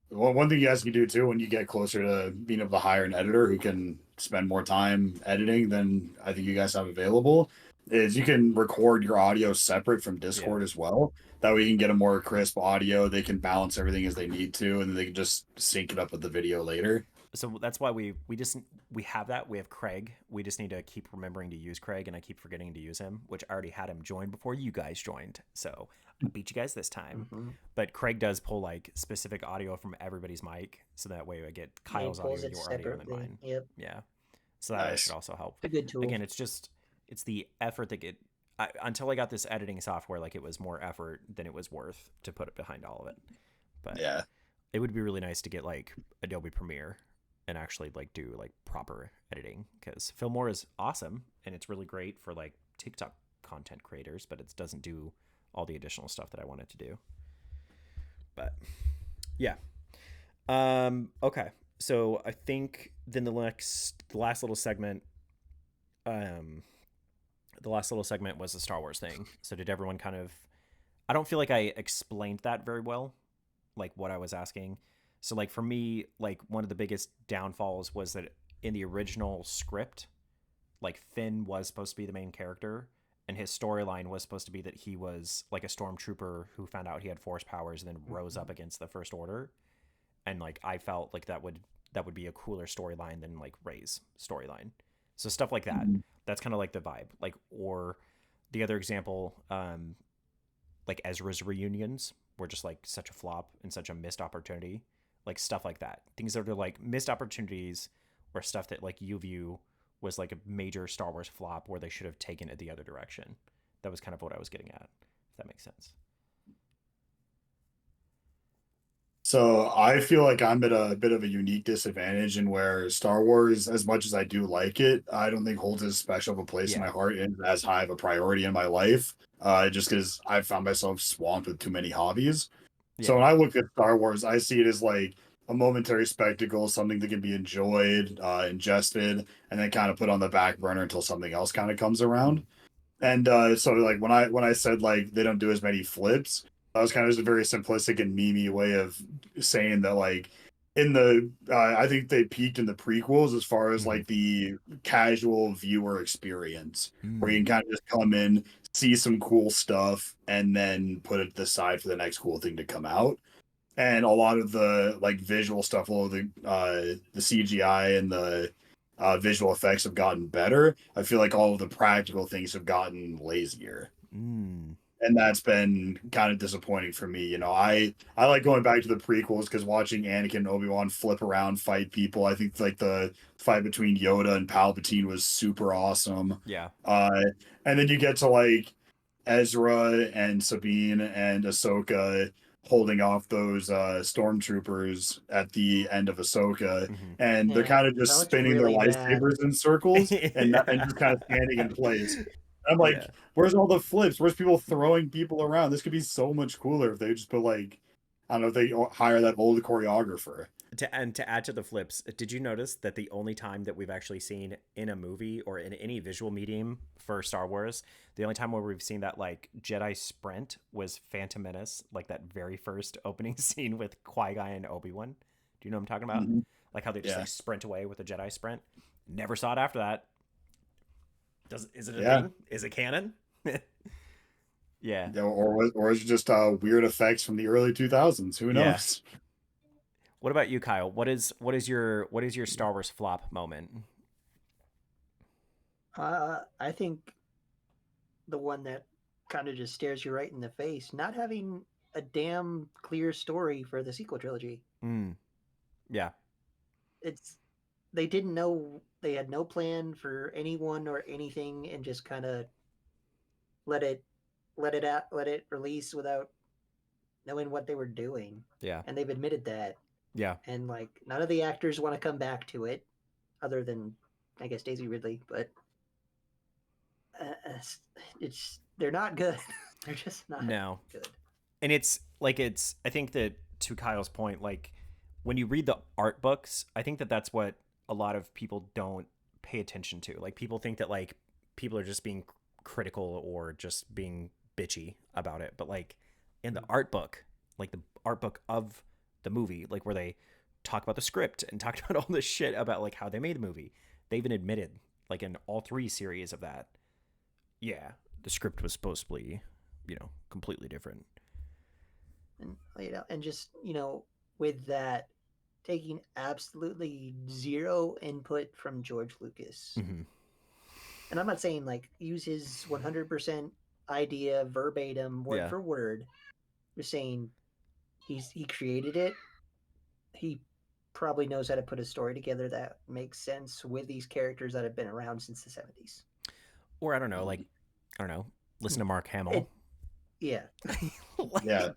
One thing you guys can do too, when you get closer to being able to hire an editor who can spend more time editing than I think you guys have available, is you can record your audio separate from Discord as well. That way you can get a more crisp audio. They can balance everything as they need to, and then they can just sync it up with the video later. So that's why we have that. We have Craig. We just need to keep remembering to use Craig, and I keep forgetting to use him, which I already had him join before you guys joined. So I beat you guys this time. Mm-hmm. But Craig does pull specific audio from everybody's mic, so that way I get Kyle's audio, your audio, and then mine. Yep. Yeah. So that should also help. It's a good tool. Again, it's the effort that until I got this editing software, it was more effort than it was worth to put it behind all of it. But yeah, it would be really nice to get Adobe Premiere and actually do proper editing, because Fillmore is awesome and it's really great for TikTok content creators, but it doesn't do all the additional stuff that I want it to do. But yeah. Okay. So I think then the last little segment was the Star Wars thing. So did everyone I don't feel like I explained that very well, what I was asking. So for me, one of the biggest downfalls was that in the original script, Finn was supposed to be the main character, and his storyline was supposed to be that he was a stormtrooper who found out he had force powers and then rose up against the First Order. And I felt that would be a cooler storyline than Rey's storyline. So stuff like that. Mm-hmm. That's kind of the vibe. Or the other example, Ezra's reunions were just such a flop and such a missed opportunity. Stuff like that. Things that are missed opportunities, or stuff that you view was a major Star Wars flop where they should have taken it the other direction. That was kind of what I was getting at, if that makes sense. So I feel I'm at a bit of a unique disadvantage in where Star Wars, as much as I do like it, I don't think holds as special of a place in my heart and as high of a priority in my life. Just because I've found myself swamped with too many hobbies. Yeah. So when I look at Star Wars, I see it as a momentary spectacle, something that can be enjoyed, ingested, and then kind of put on the back burner until something else kind of comes around. And so like when I said like they don't do as many flips, that was kind of just a very simplistic and memey way of saying that like in the I think they peaked in the prequels as far as like the casual viewer experience, where you can kind of just come in, see some cool stuff, and then put it to the side for the next cool thing to come out. And a lot of the like visual stuff, all of the CGI and the visual effects have gotten better. I feel like all of the practical things have gotten lazier. And that's been kind of disappointing for me. You know, I like going back to the prequels because watching Anakin and Obi-Wan flip around, fight people. I think like the fight between Yoda and Palpatine was super awesome. Yeah. And then you get to like Ezra and Sabine and Ahsoka holding off those stormtroopers at the end of Ahsoka, and they're kind of just spinning really their lightsabers in circles and just kind of standing in place. I'm like, where's all the flips? Where's people throwing people around? This could be so much cooler if they just put like, I don't know, if they hire that old choreographer. To add to the flips, did you notice that the only time that we've actually seen in a movie or in any visual medium for Star Wars, the only time where we've seen that like Jedi sprint was Phantom Menace, like that very first opening scene with Qui-Gon and Obi-Wan. Do you know what I'm talking about? Like how they just like sprint away with a Jedi sprint. Never saw it after that. Is it a thing? Is it canon? Yeah. Or is it just weird effects from the early 2000s? Who knows? Yeah. What about you, Kyle? What is your Star Wars flop moment? I think the one that kind of just stares you right in the face, not having a damn clear story for the sequel trilogy. Yeah. They didn't know, they had no plan for anyone or anything, and just kind of let it release without knowing what they were doing. Yeah. And they've admitted that. Yeah. And like none of the actors want to come back to it, other than I guess Daisy Ridley, but they're not good. They're just not good. And I think that to Kyle's point, like when you read the art books, I think that that's what a lot of people don't pay attention to. Like people think that like people are just being critical or just being bitchy about it, but like in the art book, like the art book of the movie, like where they talk about the script and talked about all this shit about like how they made the movie, they even admitted like in all 3 series of that, yeah, the script was supposed to be, completely different. And just, with that, taking absolutely zero input from George Lucas. And I'm not saying like use his 100% idea verbatim, word for word. Just saying he created it. He probably knows how to put a story together that makes sense with these characters that have been around since the 70s. Or I don't know, listen to Mark Hamill. Yeah. Yeah.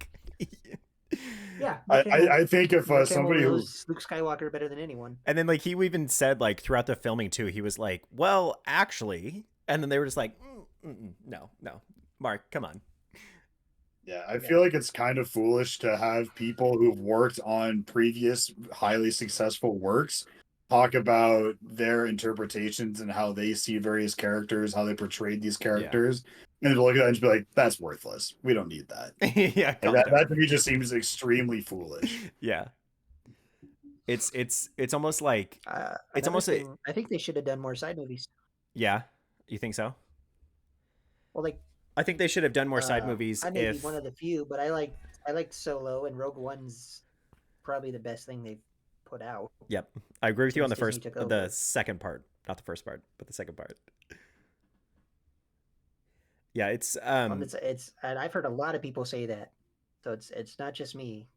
Yeah. I think if somebody knows Luke Skywalker better than anyone. And then like he even said like throughout the filming too, he was like, well, actually, and then they were just like, no, Mark, come on. Yeah, I feel like it's kind of foolish to have people who've worked on previous highly successful works talk about their interpretations and how they see various characters, how they portrayed these characters, and to look at that and just be like, that's worthless. We don't need that. Yeah, that to me just seems extremely foolish. Yeah. It's almost like it's almost I think they should have done more side movies. Yeah, you think so? Well, I think they should have done more side movies. I may be one of the few, but I liked Solo, and Rogue One's probably the best thing they've put out. Yep, I agree with you on the second part, not the first part, but the second part. Yeah, it's and I've heard a lot of people say that, so it's not just me.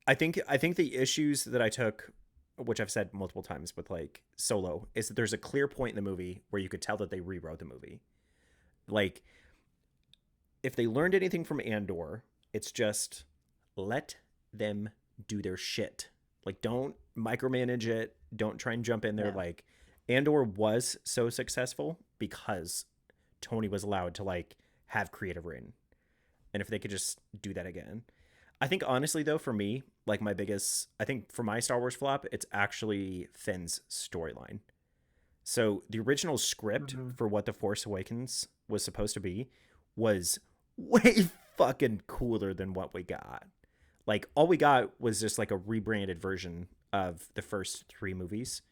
I think the issues that I took, which I've said multiple times with like Solo, is that there's a clear point in the movie where you could tell that they rewrote the movie. Like, if they learned anything from Andor, it's just let them do their shit. Like, don't micromanage it. Don't try and jump in there. Yeah. Like, Andor was so successful because Tony was allowed to like have creative reign. And if they could just do that again. I think honestly though, for me, like my biggest, I think for my Star Wars flop, it's actually Finn's storyline. So the original script Mm-hmm. for what The Force Awakens was supposed to be was way fucking cooler than what we got. Like all we got was just like a rebranded version of the first three movies.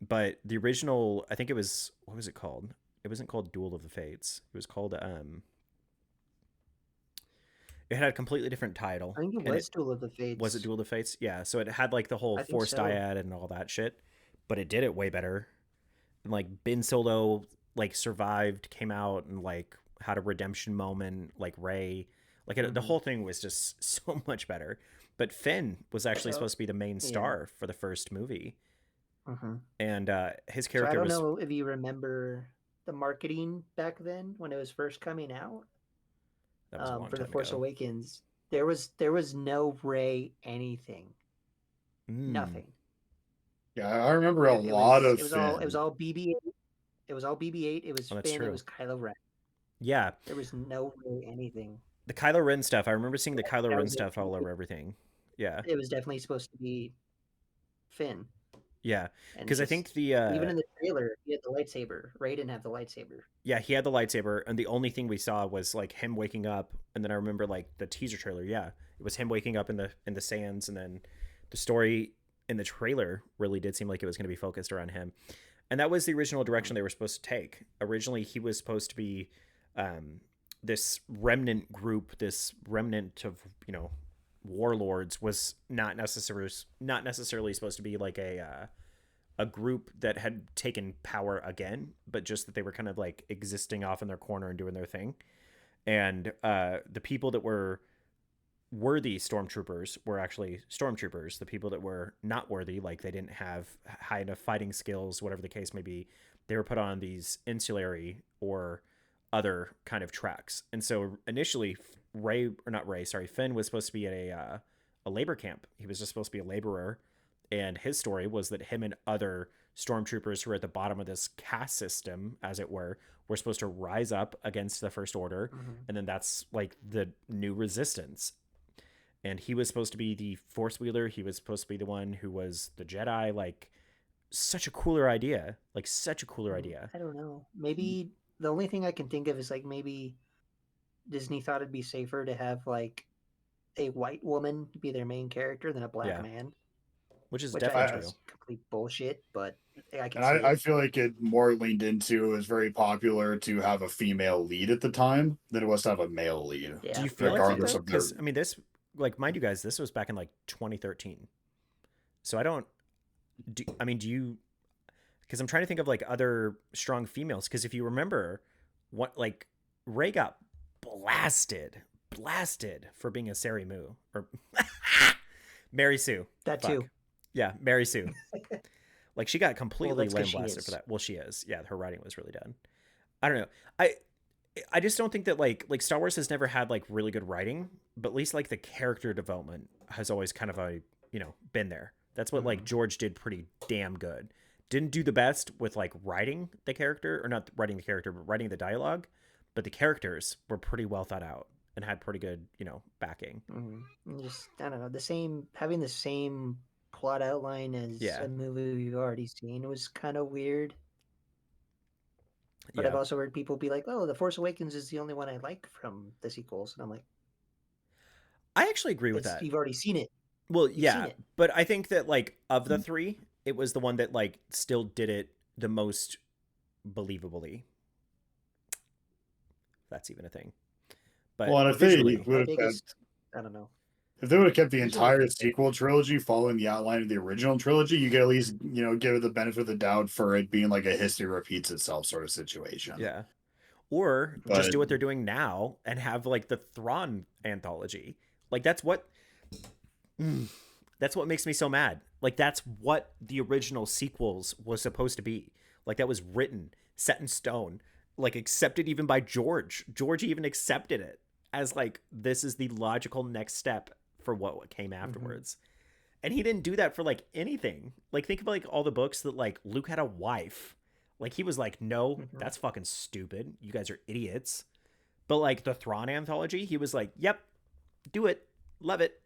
But the original, I think it was, what was it called? It wasn't called Duel of the Fates. It was called it had a completely different title. I think it And was it Duel of the was it Fates. Duel of the Fates? Yeah, so it had like the whole I think Force so. dyad and all that shit, but it did it way better. And like Ben Solo like survived, came out and like had a redemption moment, like Rey, like the whole thing was just so much better. But Finn was actually So, supposed to be the main yeah. star for the first movie, and his So I character don't was know if you remember the marketing back then when it was first coming out that was a long for the time Force ago. Awakens. There was no Rey anything, nothing. Yeah, I remember It lot was of it was all Finn. it was all BB-8. It was all BB-8. It was Oh, that's Finn. It true. was Kylo Ren. Yeah, There was no Rey anything. the Kylo Ren stuff. I remember seeing the That, Kylo that Ren was stuff all definitely, over everything. Yeah, it was definitely supposed to be Finn, yeah, and because I think just even in the trailer, he had the lightsaber. Rey didn't have the lightsaber. yeah, he had the lightsaber, and the only thing we saw was like him waking up, and then I remember like the teaser trailer. Yeah, it was him waking up in the sands, and then the story in the trailer really did seem like it was going to be focused around him, and that was the original direction they were supposed to take. Originally, he was supposed to be this remnant group, this remnant of warlords was not necessarily supposed to be like a group that had taken power again, but just that they were kind of like existing off in their corner and doing their thing. And the people that were worthy stormtroopers were actually stormtroopers. The people that were not worthy, like they didn't have high enough fighting skills, whatever the case may be, they were put on these insulary or other kind of tracks. And so initially, Finn was supposed to be at a labor camp. He was just supposed to be a laborer, and his story was that him and other stormtroopers who were at the bottom of this caste system, as it were supposed to rise up against the First Order, and then that's like the new resistance. And he was supposed to be the Force wielder. He was supposed to be the one who was the Jedi. Like, such a cooler idea. Like, such a cooler idea. I don't know. Maybe the only thing I can think of is like maybe Disney thought it'd be safer to have like a white woman be their main character than a black man. Which is Which I definitely know true. is complete bullshit, but I can And see I it. feel like it more leaned into, it was very popular to have a female lead at the time than it was to have a male lead. Yeah. Do you feel like that regardless though? of their Because I mean, this, like, mind you guys, this was back in like 2013. So I don't. Do you? Because I'm trying to think of like other strong females. Because if you remember, what like Rey got blasted for being a Sari Moo or Mary Sue. That Fuck. too. Yeah, Mary Sue. Like she got completely that's 'cause she lambasted is. for that. Well, she is. Yeah, her writing was really done. I don't know. I just don't think that like Star Wars has never had like really good writing, but at least like the character development has always kind of been there. That's what like George did pretty damn good. Didn't do the best with like writing the character, or not writing the character, but writing the dialogue. But the characters were pretty well thought out and had pretty good, backing. Just I don't know, having the same plot outline as a movie we've already seen was kind of weird. But I've also heard people be like, "Oh, The Force Awakens is the only one I like from the sequels," and I'm like, I actually agree with that. You've already seen it. Well, You've seen it. but I think that like of the three, it was the one that like still did it the most believably. If that's even a thing. But well, and if visually, they would have I don't know. If they would have kept the entire sequel trilogy following the outline of the original trilogy, you could at least, give it the benefit of the doubt for it being like a history repeats itself sort of situation. Yeah. Or just do what they're doing now and have like the Thrawn anthology. Like that's what makes me so mad. Like that's what the original sequels was supposed to be. Like that was written, set in stone, like accepted even by George. George even accepted it as like this is the logical next step for what came afterwards. And he didn't do that for like anything. Like think about like all the books that like Luke had a wife. Like he was like, no, that's fucking stupid. You guys are idiots. But like the Thrawn anthology, he was like, yep, do it. Love it.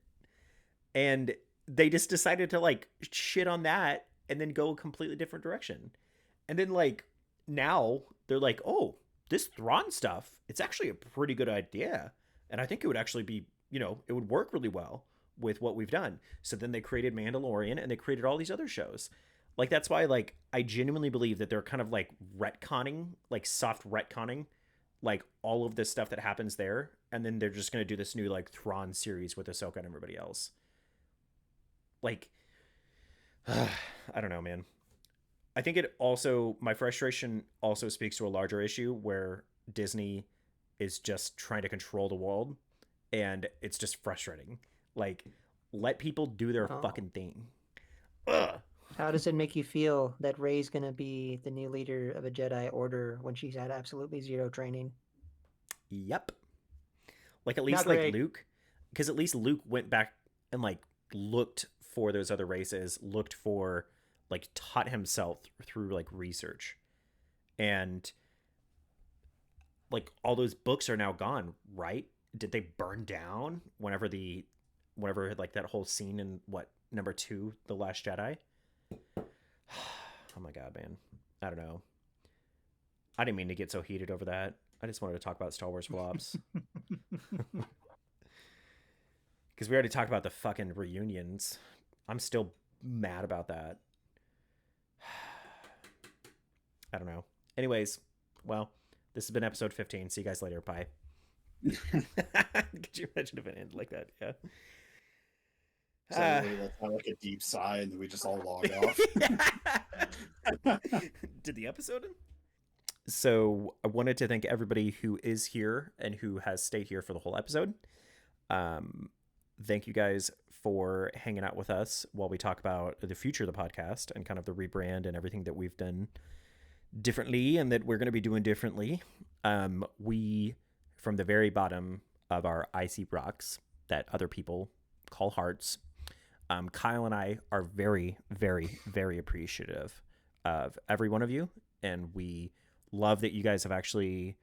And they just decided to like shit on that and then go a completely different direction. And then like now they're like, oh, this Thrawn stuff, it's actually a pretty good idea. And I think it would actually be, it would work really well with what we've done. So then they created Mandalorian and they created all these other shows. Like, that's why, like, I genuinely believe that they're kind of like retconning, like soft retconning, like all of this stuff that happens there. And then they're just going to do this new like Thrawn series with Ahsoka and everybody else. Like, I don't know, man. I think it also, my frustration also speaks to a larger issue where Disney is just trying to control the world, and it's just frustrating. Like, let people do their fucking thing. Ugh. How does it make you feel that Rey's gonna be the new leader of a Jedi Order when she's had absolutely zero training? Yep. Like, at least like Luke, because at least Luke went back and like looked for those other races, looked for, like, taught himself through like research, and like all those books are now gone, right? Did they burn down whenever like that whole scene in number 2, The Last Jedi? Oh my god, man. I don't know. I didn't mean to get so heated over that. I just wanted to talk about Star Wars flops. Because we already talked about the fucking reunions. I'm still mad about that. I don't know. Anyways, well, this has been episode 15. See you guys later. Bye. Could you imagine if it ended like that? Yeah. That's not like a deep sigh, and we just all log off. Did the episode end? So I wanted to thank everybody who is here and who has stayed here for the whole episode. Thank you guys for hanging out with us while we talk about the future of the podcast and kind of the rebrand and everything that we've done differently and that we're going to be doing differently. We, from the very bottom of our icy rocks that other people call hearts, Kyle and I are very, very, very appreciative of every one of you. And we love that you guys have actually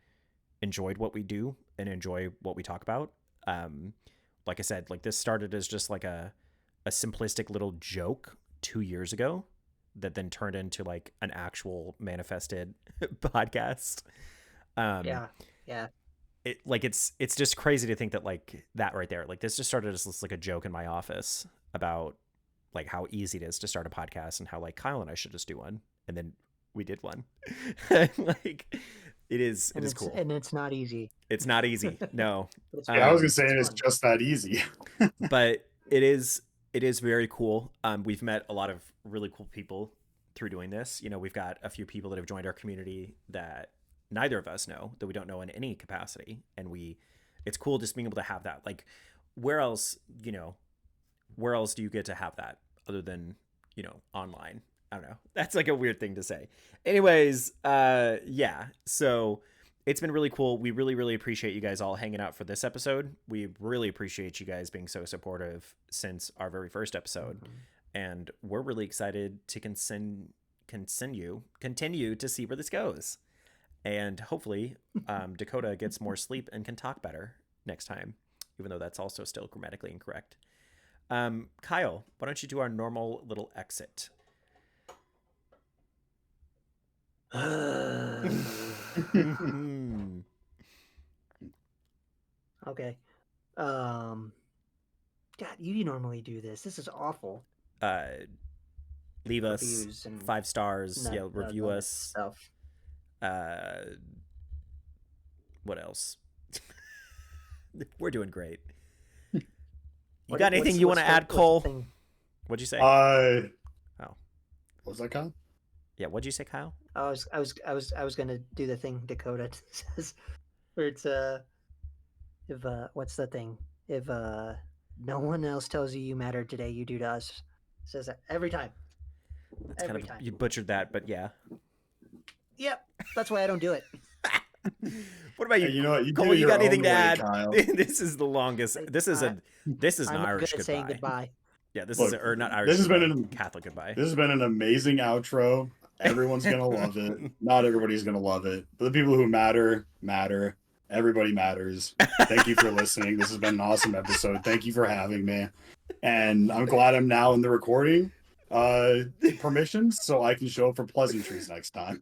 enjoyed what we do and enjoy what we talk about. Like I said, like, this started as just like a simplistic little joke 2 years ago that then turned into like an actual manifested podcast. Yeah. It's just crazy to think that, like, that right there, like, this just started as like a joke in my office about like how easy it is to start a podcast and how like Kyle and I should just do one, and then we did one. Like, it is cool, and it's not easy. It's not easy. No. I was gonna say it's just that easy. But it is very cool. We've met a lot of really cool people through doing this. We've got a few people that have joined our community that neither of us know, that we don't know in any capacity. And it's cool just being able to have that. Like, where else do you get to have that other than, online? I don't know. That's like a weird thing to say. Anyways, yeah. So it's been really cool. We really, really appreciate you guys all hanging out for this episode. We really appreciate you guys being so supportive since our very first episode. Mm-hmm. And we're really excited to continue to see where this goes. And hopefully Dakota gets more sleep and can talk better next time, even though that's also still grammatically incorrect. Kyle, why don't you do our normal little exit? Okay. God, you normally do this. This is awful. Leave us 5 stars. Review us. Stuff. What else? We're doing great. You got anything you want to add, Cole? What'd you say? Oh. What was that, Kyle? Yeah, what'd you say, Kyle? I was gonna do the thing Dakota says, where it's if what's the thing? If no one else tells you matter today, you do to us. It says that every time. That's every time. You butchered that, but yeah. Yep, that's why I don't do it. What about you? Hey, you know what? Cole, you got anything to add? This is the longest. This is an Irish goodbye. Saying goodbye. Yeah, this is not Irish. This has been a Catholic goodbye. This has been an amazing outro. Everyone's gonna love it. Not everybody's gonna love it, but the people who matter. Everybody matters. Thank you for listening. This has been an awesome episode. Thank you for having me. And I'm glad I'm now in the recording permissions so I can show up for pleasantries next time.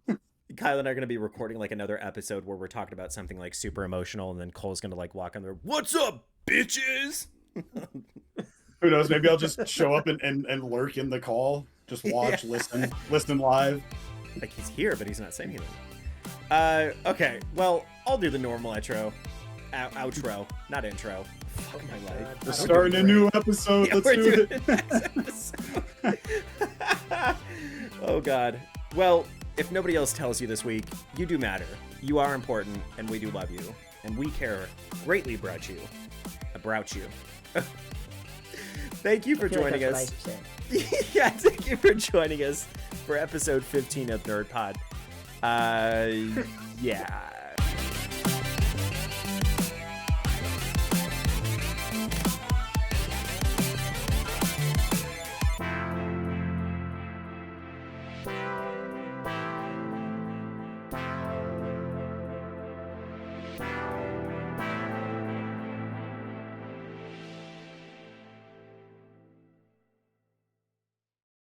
Kyle and I are going to be recording like another episode where we're talking about something like super emotional, and then Cole's going to like walk on there. What's up, bitches? Who knows? Maybe I'll just show up and lurk in the call. Just watch, listen live. Like he's here, but he's not saying anything. Okay, well, I'll do the normal outro, not intro. Fuck my life. We're starting a new episode. Yeah, Let's do it. Episode. Oh God. Well, if nobody else tells you this week, you do matter. You are important, and we do love you, and we care greatly about you. Thank you for joining us. Yeah, thank you for joining us for episode 15 of Nerd Pod. Yeah.